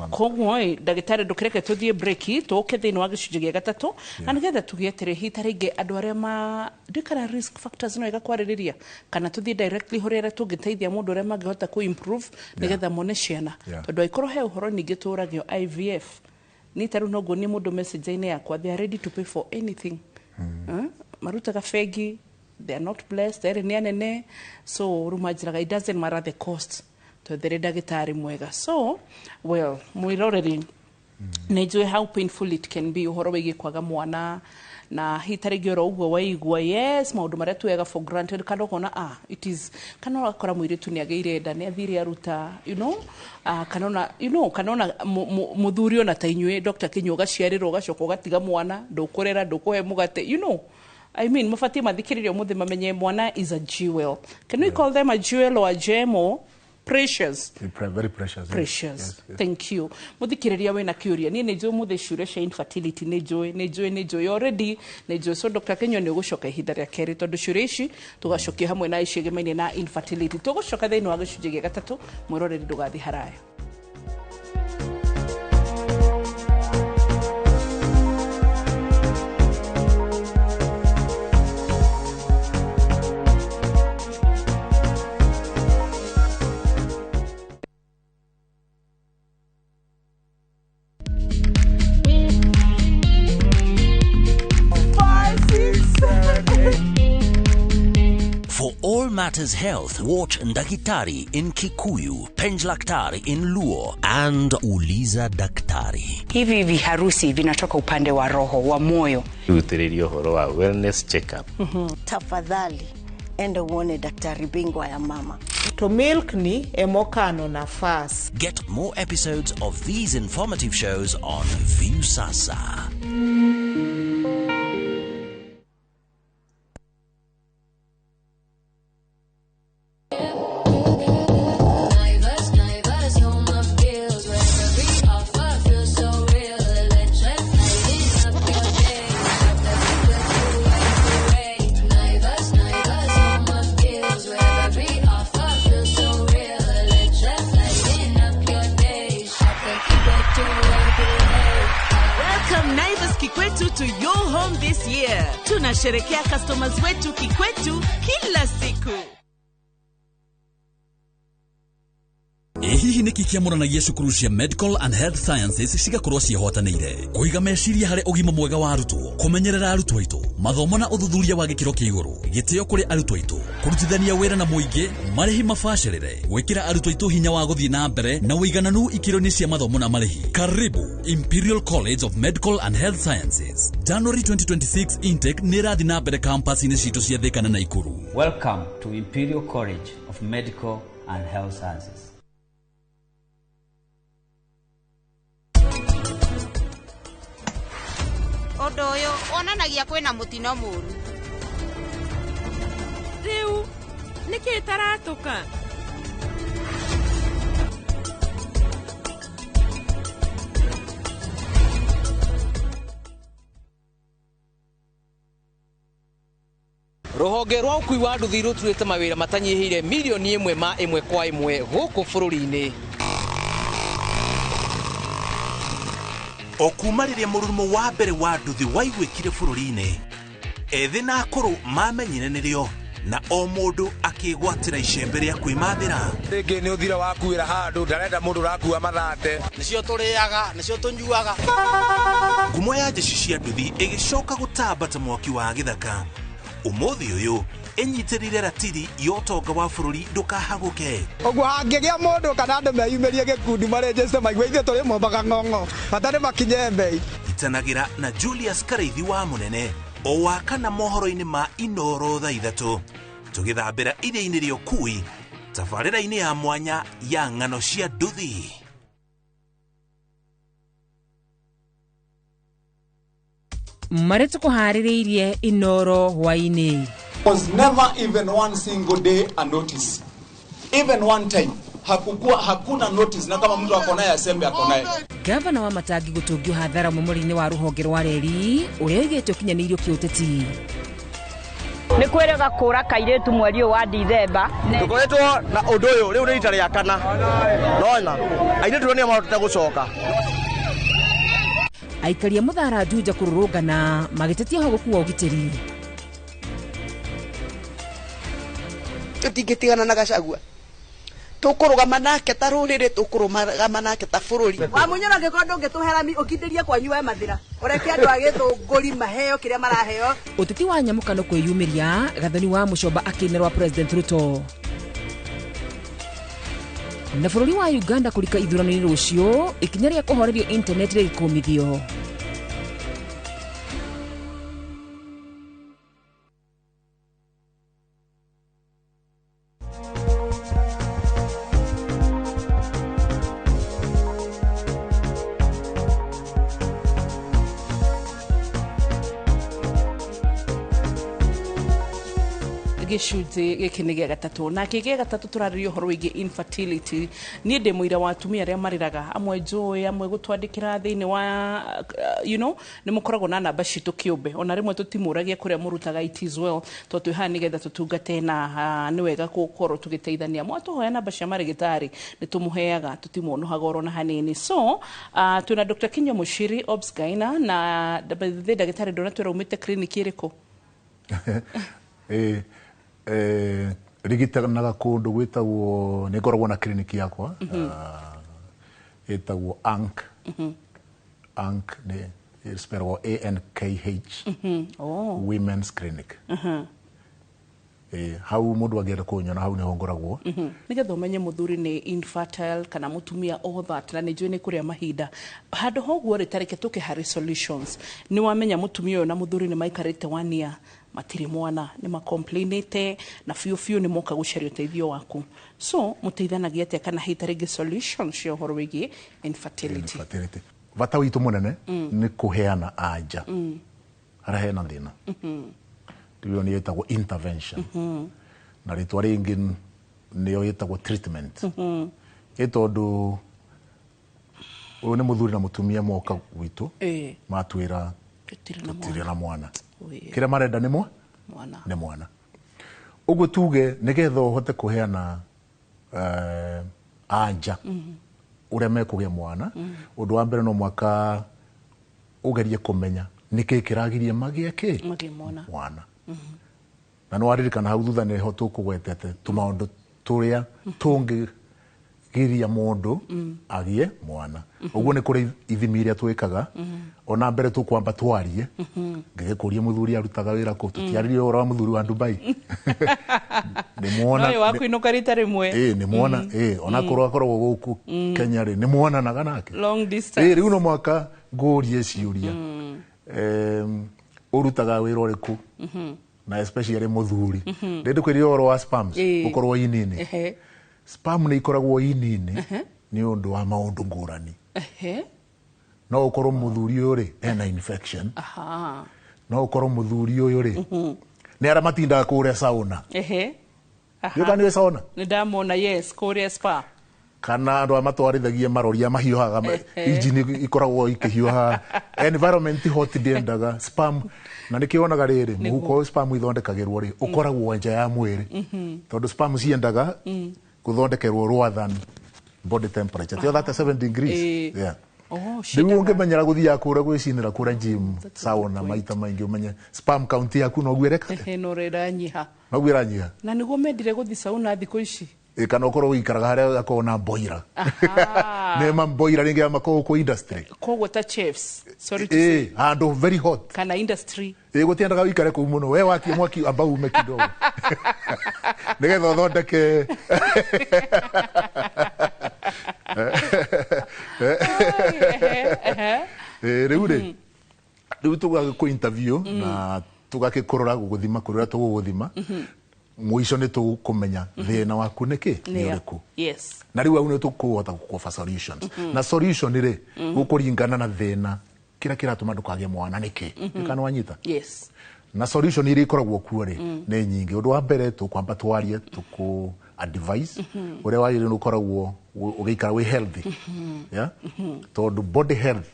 koguo ndagĩtarĩ ndũkĩreke tũthiĩ breki tũke thĩinĩ wa gĩcunjĩ gĩa gatatũ na nĩgetha tũgĩe atĩrĩ hita rĩngĩ andũ arĩa ndikana risk factors no ĩgakwarĩrĩria kana tũthiĩ directly horĩ arĩa tũngĩteithia mũndũ ũrĩa mangĩhota kũ improve nĩgetha mone ciana tondũ angĩkorwo he ũhoro ningĩ tũragio IVF ni taru no goni mũndũ message-inĩ yakwa they are ready to pay for anything marutaga fegi they are not blessed they are nĩ anene so rumanjiraga it doesn't matter the cost to the ndagĩtarĩ mwega so well mwĩroreri nĩ njũĩ how painful it can be ũhoro wĩgiĩ kwaga mwana na hitarigero uguo waigua yes maundu maria tuega for granted kana kona it is kana akora mwiritu ni ageire nda ni athire aruta kana kana muthuri ona tainywe Dr. Kinyoga ciarirwo gacoka gatiga mwana ndukurera ndukuhe mugate I mean mufati mathikiririo muthe mamenye mwana is a jewel. Can we call them a jewel or a gem or precious? Very precious. Precious. Yes. Thank you. Muthikiriria wena kiuria ni nejo muthe shure cia infertility nejo already nejo so Dr. Kenyo ni gucoka ihinda ria keri tondu shure ici tugacokia hamwe na icigemaine na infertility tugucoka thiini wa gicunje gia gatatu mwiroreri ndugathi haraya. For all matters health, watch Ndakitari in Kikuyu, Penjlaktari in Luo, and Uliza Daktari. Hivi viharusi vinatoka upande wa roho, wa moyo. Utirerio horo wa wellness check-up. Tafadhali, enda uone daktari bingwa ya mama. To milk ni emokano na fast. Get more episodes of these informative shows on Viusasa. To your home this year. Tunasherekea customers wetu kikwetu kila siku. Hihi niki kiamũranagia cukuru cia Medical and Health Sciences cigakorwo ciĩhotanĩire kũiga meciria harĩ ũgima mwega wa arutwo, kũmenyerera arutwo aitũ, mathomo na ũthuthuria wa gĩkĩro kĩa igũrũ, gĩtĩo kũrĩ arutwo aitũ, kũrutithania wĩra na mũingĩ, marĩhi mabacĩrĩre, gwĩkĩra arutwo aitũ hinya wa gũthiĩ na mbere na ũigananu ikĩro-inĩ cia mathomo na marĩhi. Karibu Imperial College of Medical and Health Sciences. January 2026 intake nĩ ĩrathiĩ na mbere campus-inĩ citũ cia Thĩka na Naikuru. Welcome to Imperial College of Medical and Health Sciences. Ondo yo onanagia kwina mutino muru. Riu niki taratuka. Ruhonge rwa ukui wa nduthi ruturite mawira matanyihire milioni 1 kwa 1 guku bururi-ini. Okumariria murumo wa mbere wa nduthi waigwikire bururi-ini, ethi na akuru mamenyire nirio na o mundu akigwatira icembe ria kwimathira. Ringi ni uthira wakuira handu ndarenda mundu rakua mathate, nicio turiaga nicio tunyuaga. Ngumo ya jeshi cia nduthi igicoka gutambata mwaki wa githaka. Umuthi uyu enyitirire ratiri yotonga wa bururi ndukahaguke. Oguo hangigia mundu kana andu meyumirie gikundi marejeste maigua ithe turi mombaga ng'ong'o batari makinye mbei. Itanagira na Julius Kareithi wa munene o wakana mohoro-ini ma Inoro thaa 3 tugithambira iria-ini ria ukui tabarĩra-ini ya mwanya ya ng'ano cia nduthi. Marĩtu kũharĩrĩirie Inoro hwainĩ. Was never even one single day a notice. Even one time. Hakuna notice na kama mtu akona ya sembe akona. Gavana wa Matangi gũtũngio hathara mũmũri-inĩ wa rũhonge rwa reri ũrĩa oigĩte ũkinyanĩirio kĩũteti. Nĩ kwĩrĩga kũra kairĩtu mweri wa Dithemba. Tũkoretwo na ũndũ ũyũ rĩu nĩ rita rĩa kana. Nona airĩtu nĩ marotete gũcoka. Aikaria mũthara Juja kũrũrũngana magĩtetia ũhagũku wa ũgitĩri. Tũtingĩtigana na Gachagua. Tũkũrũgama nake ta rũrĩrĩ, tũkũrũgama nake ta bũrũri. Wa Munyoro angĩkorwo ndũngĩtũherami ũkindĩrie kwanyu we mathira. Ũreke andũ a Gĩthũngũri maheo kĩrĩa maraheo. Ũteti wa nyamũkano kwĩyumĩria, Gathoni wa Mũcomba akĩnerwa President Ruto. Na bũrũri wa Uganda kũrika ithurano-inĩ rũciũ, ikinya rĩa kũhorerio internet rĩgĩkũmithio. gicunji giki ni gia gatatu na gia gatatu turaririo horo wigi infertility ni ndi muira wa atumia aria mariraga amwe njui amwe gutwandikira thiini wa ni mukoragwo na namba citu kiumbe ona rimwe tutimuragia kuria murutaga it as well to twi ni getha tutungate na ni wega gukorwo tugiteithania mwatuhoya namba cia marigitari ni tumuheaga tutimuonohaga oro na hanini so tuna Dr. Kinya Mushiri obs gaina na ndagitari ndona twira umite clinic iriku rigitanaga kundu gwitagwo ni ngoragwo na clinic yakwa itagwo ANC ANC ni spelled ANKH Women's Clinic hau mundu agenda kunyona hau ni hongoragwo nigetha umenye muthuri ni infertile kana mutumia all that na ni njui ni kuria mahinda handu hoguo ri tareke tuke hari solutions ni wamenya mutumia uyu na muthuri ni maikarite 1 year matiri mwana ni makomplainite na fiu ni moka gucaria uteithio waku so muteithanagia atia kana hitarege solutions cia horo wigi infertility vata witu munene ni kuheana anja ara hena thina ndiyo ni yetagwo intervention na ritwa ringi niyo yetagwo treatment itondu uyu ni muthuri na mutumia moka gwitu matwira tutire na mwana kira marenda ni mwana uguo tuge nigetha uhote kuheana anja uria mekugia mwana undu wa mbere no mwaka ugerie kumenya niki kiragiria magie mwana na no aririkana hau thutha ni ho tukugwetete tumaundu turia tungigiria mundu agie mwana uguo ni kuri ithimi iria twikaga ona mbere tukwamba twarie ngigikuria muthuri arutaga wira ku tutiaririe ora wa muthuri wa Dubai ni muona no waku inuka rita rimwe ni muona ona korwo guku Kenya ri ni muona naga nake long distance riu no mwaka ngurie ciuria urutaga wira uriku na especially muthuri ndi kwiria oro wa spams ukorwo inini spam ni ikoragwo inini ni undu wa maundu ngurani no ukorwo muthuri uri ena infection no ukorwo muthuri uyu ri ni ara matinda kuria sauna yokani sauna ni ndamona yes kuria spa kana andu amatwarithagia maroria mahiuhaga engine ikoragwo ikihiuha environment hot diendaga spam na nikionaga riri muhuko spam ithondekagirwo ri ukoragwo nja ya mwiri tondu spam ciendaga kuthondekerwo rwa than body temperature tio 37 degrees Ndigu ungemenyera guthia kura gwicinira kura gym sauna maita maingi umenye sperm count yaku no gwereka no reranyiha no gweranyiha na niguo mendire guthi sauna thiko ici kana okoro wikaraga haria akona boira nema boira ringi amako ko industry ko ta chefs sorry to say and very hot kana industry gutiendaga wikare ku muno we waki mwaki ambao ume kidogo nigetha thondeke riu tugaku interview na tugakikorora guguthima kurira tuguguthima mwisho ni tukumenya thina waku niki ni uriku na riu au ni tukuhota kukofa solutions na solution ri gukuringana na thina kira tuma ndukage mwana niki kana wanyita na solution iri ikoragwo kuo ri ni nyingi undu wa mbere tukwamba twarie tuku advice ure wa iri ukoragwo ugikara we healthy tondu body health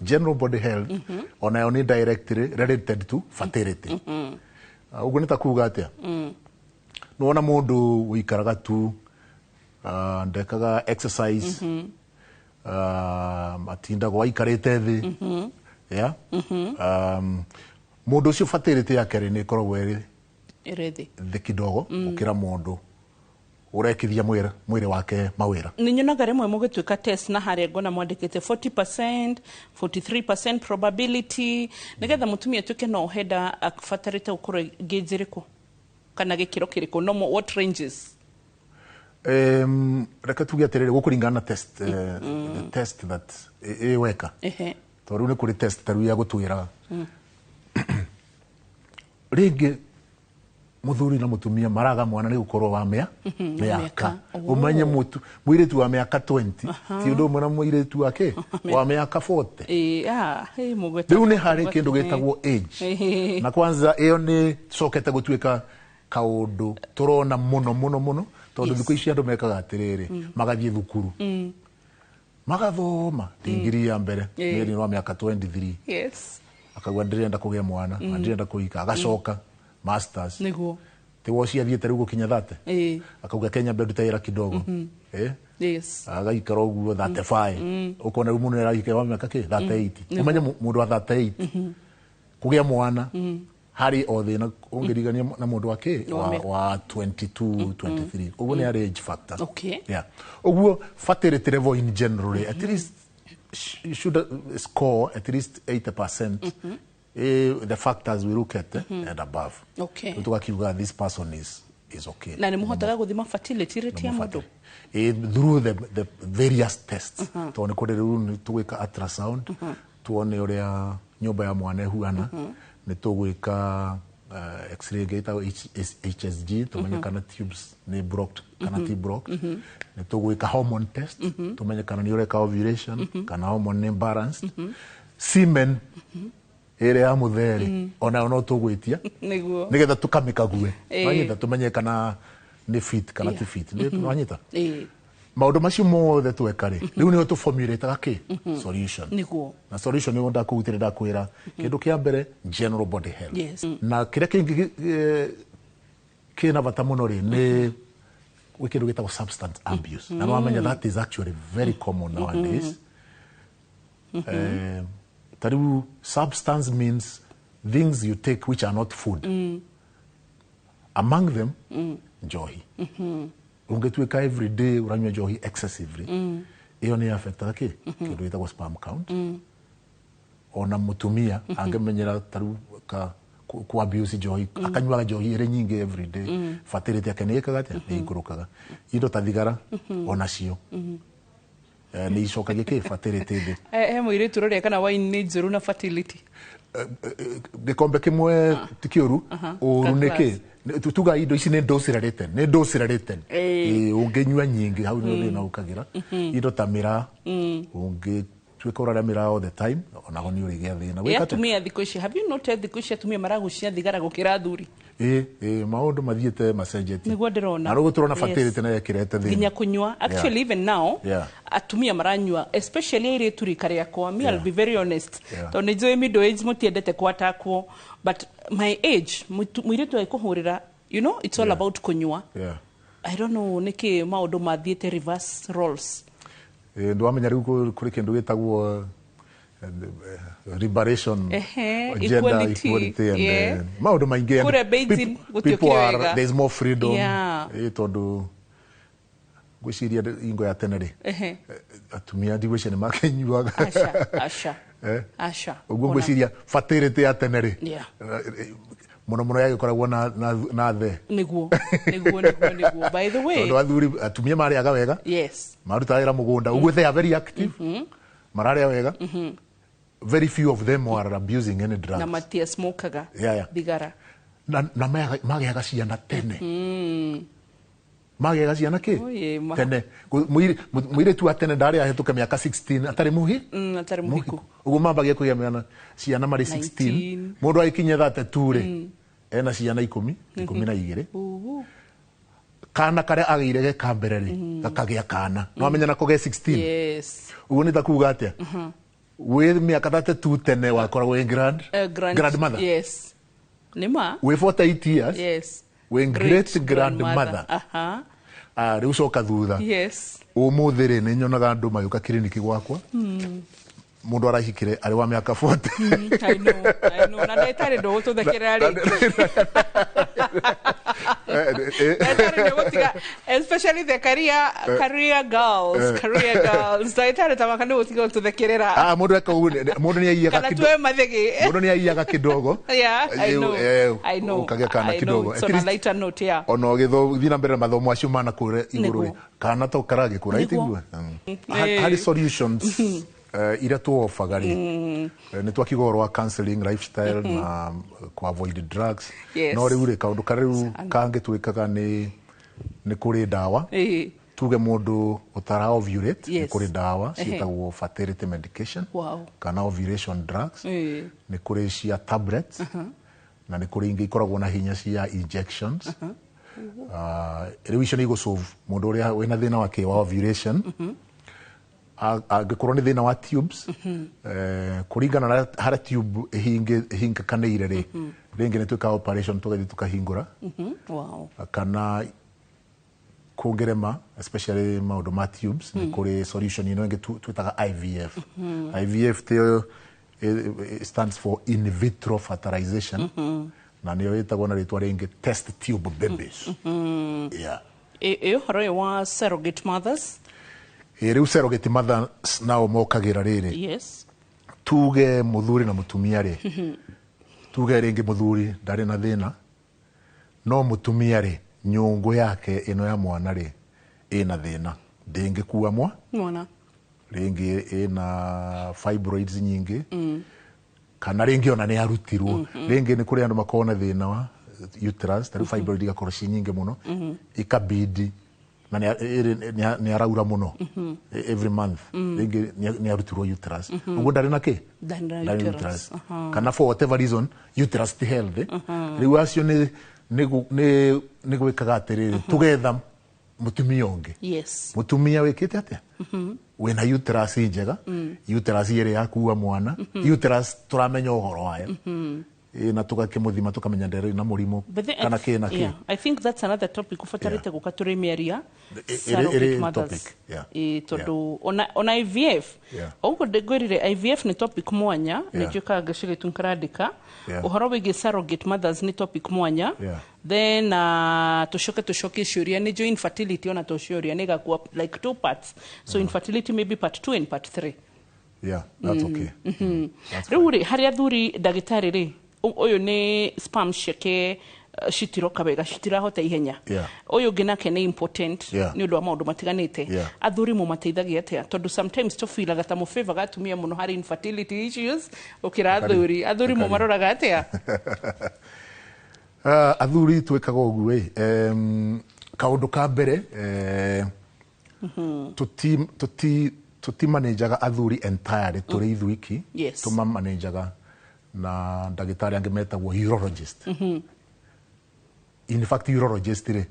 general body health ona yo ni directly related to fertility uguo ni takuga atia nuona mundu wikaraga tu ndekaga exercise matinda gwa ikarite thi mundu ucio fertility yake ni ikoragwo iri thi kidogo ukira mundu urekithia mwire wake mawira ni nyonaga rimwe mugituika test na haria ngona mwandikite 40% 43% probability nigetha mutumia tuke no heda akifatarite ukoro gejiriku kana gikiro kiriko no what ranges reka tuge atiriri gukuringana na test the test that weka toru ni kuri test taru ya gutwira ringi muthuri na mutumia maraga mwana ni gukorwo wa miaka umenye mutu mwiretu wa miaka 20 ti undu mwana mwiretu wake wa miaka 40 mugweta riu ni hari kindu gitagwo age na kwanza iyo ni sokete gutwika kaundu turona muno tondu thiku ici andu mekaga atiriri magathie thukuru magathoma digiri ya mbere ni wa miaka 23 yes akagwa ndirenda kugia mwana ndirenda kuika agacoka masters niguo tiwo cia thiete riu gukinya 30 akauga Kenya bedu taira kidogo yes agaikara uguo 35 ukona riu mundu araika wa miaka 38 umenya mundu wa 38 kugia mwana hari othina ungirigania na mundu wake wa 22 23 uguo ni age factor okay yeah uguo fertility level in general at least you should score at least 80% the factors we look at and above okay tukakiuga this person is okay na ni muhotaga guthima fertility rate ya mundu through the various tests tuone kuri riu tugwika ultrasound tuone uria nyumba ya mwana huana ni tugwika x-ray gata HSG tumenye kana tubes ni blocked kana ti blocked ni tugwika hormone test tumenye kana ni ureka ovulation kana hormone imbalance semen ere ya mutheri ona no tugwitia niguo nigetha tukamikague wanyita tumenye kana ni fit kana ti fit ni wanyita maundu macio mothe twekari riu ni tu formulate gaki solution niguo na solution ni onda kuutire ndakwira kindu kia mbere general body health yes na kire kingi kina bata muno ri ni wikindu gitagwo substance abuse na wamenya that is actually very common nowadays tariu substance means things you take which are not food among them johi ungetuika every day uranywa johi excessively iyo ni affecta ki kindu gitagwo sperm count ona mutumia angemenyera taru ku abuse johi akanywa johi ire nyingi every day fertility yake ni ikaga ni igurukaga indo tathigara ona cio ni icokagia ki fertility mwire turore kana wine ni njuru na fertility gikombe kimwe tikiuru uruneke tutuga indo ici ni dosirarete ungenywa nyingi hau ni na ukagira indo tamira unge tweka urara mira all the time ona ho ni urigia thina weka tumia thiko ici have you noted thiko ici tumia maragucia thigara gukira thuri maundu mathiete macenjetie niguo ndirona na rugo turona fertility na yakirete thina ginya kunywa actually even now atumia maranywa especially ire turika riakwa me I'll be very honest to ni joy middle age mutiendete kwatakwo but my age muiretu aikuhurira you know it's all about kunywa I don't know niki maundu mathiete reverse roles ndo wamenya riu kuri kindu gitagwo liberation gender equality and maundu maingi people are there's more freedom tondu gwiciria ingo ya tenere atumia ndigwicia ni makenyuaga asha uguo gwiciria fertility ya tenere muno yagikoragwo na the niguo by the way tondu athuri atumia mariaga wega yes maruta wira mugunda uguo they are very active mararia wega very few of them are abusing any drugs na matia smokaga thigara na magiaga ciana tene magiaga ciana ki tene muire tu atene ndari ahetuka miaka 16 atari muhiku uguo mambagia kugia miana ciana mari 16 mundu aikinye thate ture ena ciana 12 kana kare agire ge kambere ri gakagia kana no amenya nako ge 16 yes uguo ni takuga atia with miaka 32 tene wakoragwo grandmother yes nima we 48 years yes we great grandmother riu coka thutha yes umuthiri ni nyonaga andu magioka kiriniki gwakwa mundu arahikire ari wa miaka 40 I know na ndaitari ndo gututhekera ringi especially the career girls ndaitari tamakani gutiga gututhekerera mundu eka mundu ni aiyaga kidogo kana tuwe mathegi mundu ni aiyaga kidogo I know ukagia kana kidogo so na lighter note ono githo thina mbere mathomo acio mana kure iguru kana to karage kura itigwe hari solutions ira tu ofagari ni twakigorwa counseling lifestyle na ku avoid drugs no riu kaundu kariu kange twikaga ni kuri dawa tuge mundu utara ovulate ni kuri dawa ciitagwo fertility medication kana ovulation drugs ni kuri cia tablets na nä kå rä ingä ikoragwo na hinya cia injections rä u icio nä igå solve må ndå å rä a wä na thä na wa ovulation angä korwo nä thä na wa tubes kå ringana na harä tube ĩhingĩkanä ire rä rĩngĩ nĩ twĩka operation tũgathiĩ tũkahingũra kana kũngĩrema especially maũndũ ma tubes nĩ kũrĩ solution ĩno ĩngĩ twĩtaga IVF. IVF tĩyo stands for in vitro fertilization na nĩyo ĩtagwo na rĩtwa rĩngĩ test tube babies. Ũhoro wa surrogate mothers rĩu surrogate mothers nao mokagĩra rĩrĩ tuge mũthuri na mũtumia rĩ tuge rĩngĩ mũthuri ndarĩ na thĩna no mũtumia rĩ nyũngũ yake ĩno ya mwana rĩ ĩna thĩna ndĩngĩkua mwana rĩngĩ ĩna fibroids nyingĩ kana rĩngĩ ona nĩ arutirwo rĩngĩ nĩ kũrĩ andũ makorwo na thĩna wa uterus tarĩu fibroid igakorwo ci nyingĩ mũno ikabidi na nĩ araura mũno every month rĩngĩ nĩ arutirwo uterus ũguo ndarĩ na kĩ ndarĩ uterus kana for whatever reason uterus ti healthy rĩu acio nĩ gwĩkaga atĩrĩrĩ tũgetha mũtumia ũngĩ mũtumia wĩkĩte atĩa wĩna uterus njega uterus ĩrĩ yakua mwana uterus tũramenya ũhoro wayo na tũgakĩmũthima tũkamenya ndarĩ na mũrimũ kana kĩ na kĩ. I think that's another topic ũbatarĩte gũka tũrĩmĩaria surrogate mothers tondũ ona IVF ũguo ngwĩrire IVF nĩ topic mwanya nĩ njũkaga ngĩciga tũkarandĩka ũhoro wĩgiĩ surrogate mothers nĩ topic mwanya then tũcoke ciũria nĩ jo infertility ona tũciũria nĩ gakuwa like two parts so infertility maybe part 2 and part 3. That's okay. Rĩu rĩ harĩa athuri ndagĩtarĩ rĩ ũyũ nĩ sperm ciake citiroka wega citirahota ihenya ũyũ ũngĩ nake nĩ important nĩ ũndũ wa maũndũ matiganĩte athuri mũmateithagia atĩa tondũ sometimes tũfilaga ta mũfavor gatumia mũno harĩ infertility issues ũkĩra athuri mũmaroraga atĩa. Athuri twĩkaga ũguo kaũndũ ka mbere tũtimanĩnjaga athuri entirely tũrĩ ithuiki tũmamanĩnjaga na ndagĩtarĩ angĩ metagwo urologist. In fact urologist rĩ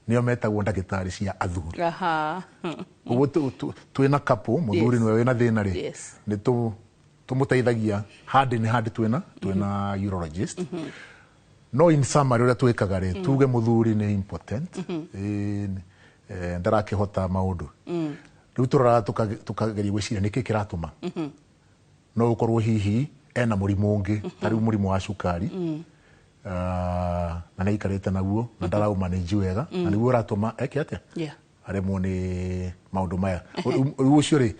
nĩo metagwo ndagĩtarĩ cia athuri. Ũguo twĩna couple mũthuri nĩwe wĩna thĩna rĩ nĩ tũmũteithagia handĩ nĩ handĩ twĩna urologist. No in summary ũrĩa twĩkaga rĩ tuge mũthuri nĩ impotent ndarakĩhota maũndũ rĩu tũroraga tũkageria gwĩciria nĩkĩ kĩratũma no ũkorwo hihi ena mũrimũ ũngĩ tarĩu mũrimũ wa cukari na nĩ aikarĩte naguo na ndaraũmanĩnji wega na nĩguo ũratũma eke atĩa aremwo nĩ maũndũ maya rĩu ũcio rĩ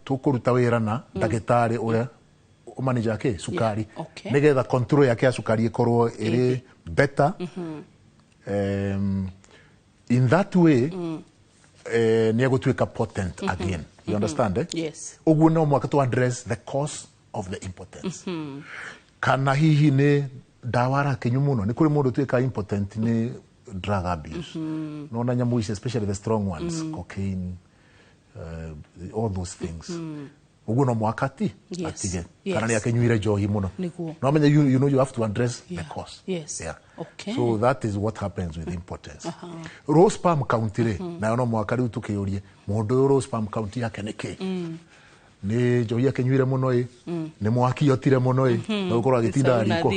tũkũruta wĩra na ndagĩtarĩ ũrĩa ũmanĩnjaga kĩ cukari nĩgetha control yake ya cukari ĩkorwo ĩrĩ better in that way nĩ egũtuĩka potent again. You understand? Yes. Ũguo no mwaka to address the cause of the impotence. Kana hihi nĩ ndawa arakĩnyua mũno nĩ kũrĩ mũndũ tuĩka impotent nĩ drug abuse. Nona nyamũ ici especially the strong ones cocaine all those things. Ũguo no mwaka atige kana nĩ akĩnyuire njohi mũno. No amenye you know you have to address the cause. Okay. So that is what happens with impotence. Raw sperm count rĩ nayo no mwaka rĩu tũkĩũrie mũndũ ũyũ raw sperm count yake nĩ kĩ nĩ njohi akĩnyuire mũno nĩ mwaki otire mũno no gũkorwo agĩtinda riko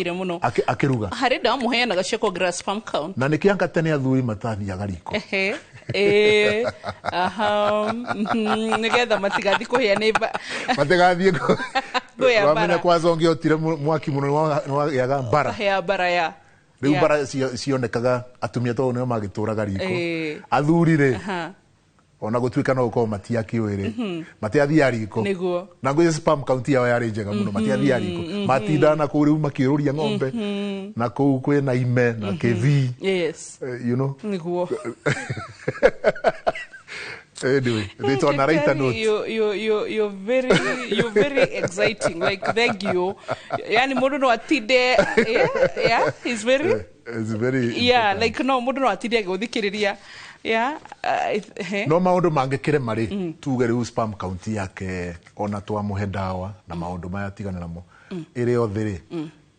akĩruga harĩ ndawa mũheanaga cia kuongerera sperm count na nĩkĩ anga tene athuri matathiaga riko nĩgetha matigathiĩ kũhĩa nĩ matigathiĩ wamenya kwanza ũngĩotire mwaki mũno nĩwagĩaga mbara rĩu mbara cionekaga atumia tondũ nĩo magĩtũraga riko athuri rĩ ona gũtuĩka no gũkorwo matiakĩũĩ rĩ matiathiaga riko na ngwĩciria sperm count yao yarĩ njega mũno matiathiaga riko matindaga na kũu rĩu makĩũrũria ng'ombe na kũu kwĩna ime na kĩthii you know nĩguo anyway it's on a right note. You're very exciting like thank you yani mundu no atinde he's very like no mundu no atinde gũthikĩrĩria no maũndũ mangĩkĩrema rĩ tuge rĩu sperm count yake ona twamũhe ndawa na maũndũ maya tigana namo ire othe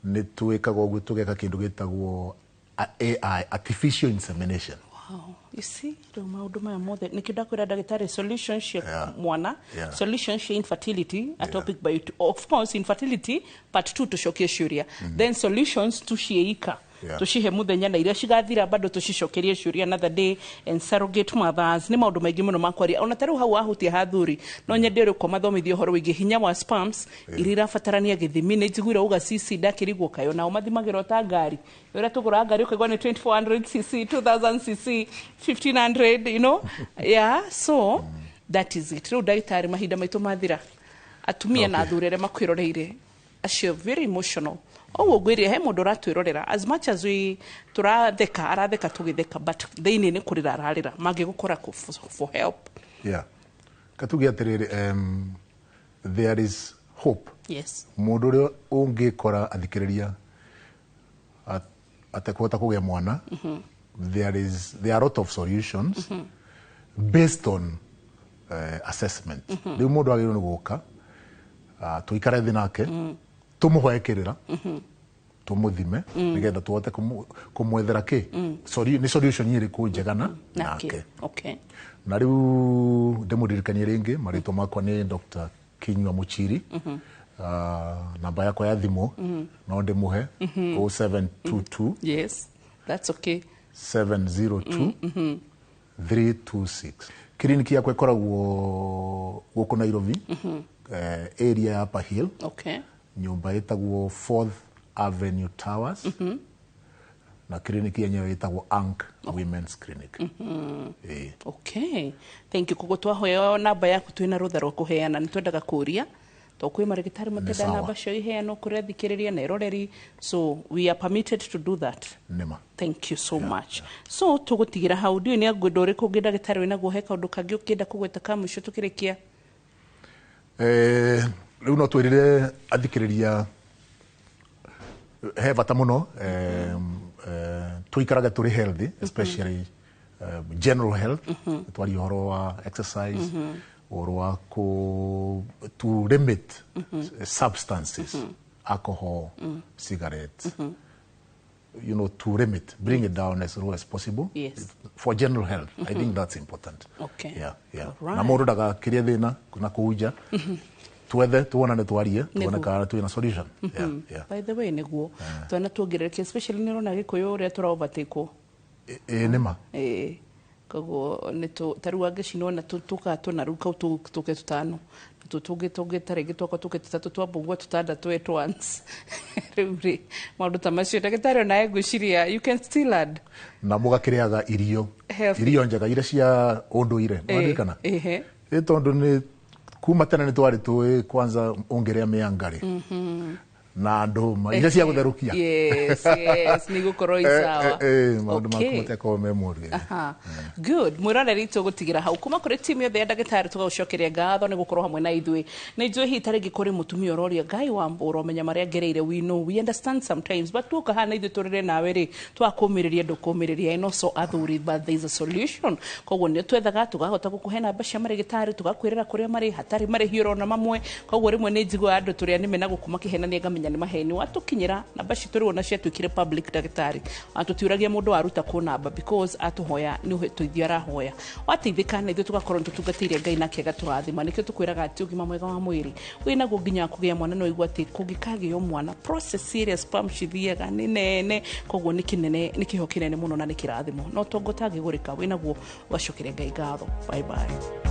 ni tuikaga uguo tugeka kindu gitagwo AI, artificial insemination. Wow. You see, maundu maya mothe nikida kwira ndagitari solution cia mwana, solution cia infertility, a topic by of course infertility part 2 tucokie ciuria, then solutions tuciika tushihe muthenya na iria cigathira bado tucicokerie ciuria another day, and surrogate mothers ni maundu maingi muno makwaria ona taru hau ahutia hathuri no nyende ri komathomithio horo wigi hinya wa sperms irira fatarania githimi ni njiguira uga cc ndakirigwo kayo na umathimagiro ta ngari ira tugura ngari ukigwa ni 2400 cc 2000 cc 1500, you know. So that is it. Riu ndagitari mahinda maitu mathira atumia na athurere makwiroreire acio very emotional. Oh, gwiri he mundu ratwirorera as much as we turatheka aratheka tugitheka, but theini ni kurira ararira magigukora for help. Katugi atiriri there is hope. Yes. Mundu ri ungikora athikiriria atakuhota kugia mwana. There are a lot of solutions based on assessment. Riu mundu agirwo ni guka tuikare thi nake tumuhoekirira tumuthime nigetha tuhote kumwethera ki ni solution iri ku njegana nake. Okay. Na riu ndimuririkanie ringi marito makwa ni Dr. Kinyua Muchiri. Namba yakwa ya thimu no ndimuhe 0722 yes, that's okay, 702 326. Kliniki yakwa ikoragwo guku Nairobi, area ya Upper Hill. Okay. Nyumba itagwo 4th Avenue Towers. Na kliniki yenyewe itagwo Ank Women's Clinic. Okay. Thank you. Kugo twahoya namba yaku twina rutha rwa kuheana nitwendaga kuria tokwi marigitari matenda namba cio iheano kuria thikiriria na iroreri, so we are permitted to do that. Nema. Thank you so much. So tugutigira hau ndio ni agwendo ri kungi ndagitari wina guheka undu kangi ukenda kugweta ka mwisho tukirikia. Riu no twirire athikiriria he bata muno tuikaraga turi healthy, especially general health. Twari horo wa exercise or to limit substances, alcohol, cigarettes, you know, to limit, bring it down as low as possible. Yes. For general health. I think that's important. Okay. Yeah. Right. Na mundu daga kiria thina na kuuja tuethe tuonane twarie tuone kana twina solution. By the way niguo twana tuongerereke, especially ni rona gikuyu uria turaovatiko nema kogo neto tarua gicino na tuka tunaruka tuke tutano tutuge tarege twako tuke tutatu twabungwa tutandatu at once. Riuri maundu tamacio ndagitari na egushiria you can still add na mugakiriaga irio njega ire cia unduire ndirikana tondu ni kuma tena ni twari tu kwanza ongerea miangari na nduma ire cia gutherukia. Yes ni gukorwo isawa. Maundu makumate ko memory. Good. Mwiroreri tugutigira hau kuma kuri timu yothe ya ndagitari tugacokeria ngatho ni gukorwo hamwe na ithui na ithui hitare gikore mutumia uroria Ngai wa mburo menya maria ngereire we understand sometimes but tuka hana ithui turire nawe ri twakumiriria ndukumiriria ino so athuri but there is a solution koguo ni twethaga tugahota gukuhe namba cia marigitari tugakwirira kuria mari hatari mari hioro na mamwe koguo rimwe ni njigwa andu turia ni mena gukuma kihenania ngamenya ni maheni watukinyira namba cituri na cia twikire public ndagitari atutiuragia mundu waruta ku namba because atuhoya ni tuithia rahoya wateithika na ithu tugakorwo tutungatiire Ngai na kega turathima nikio tukwiraga ati ugima mwega wa mwiri wina guginya kugia mwana no igwa ati kugikagio mwana process serious sperm cithiaga ni nene koguo ni kinene ni kiho kinene muno na ni kirathimo no tongo tagigurika wina guo ugacokeria Ngai ngatho. Bye bye.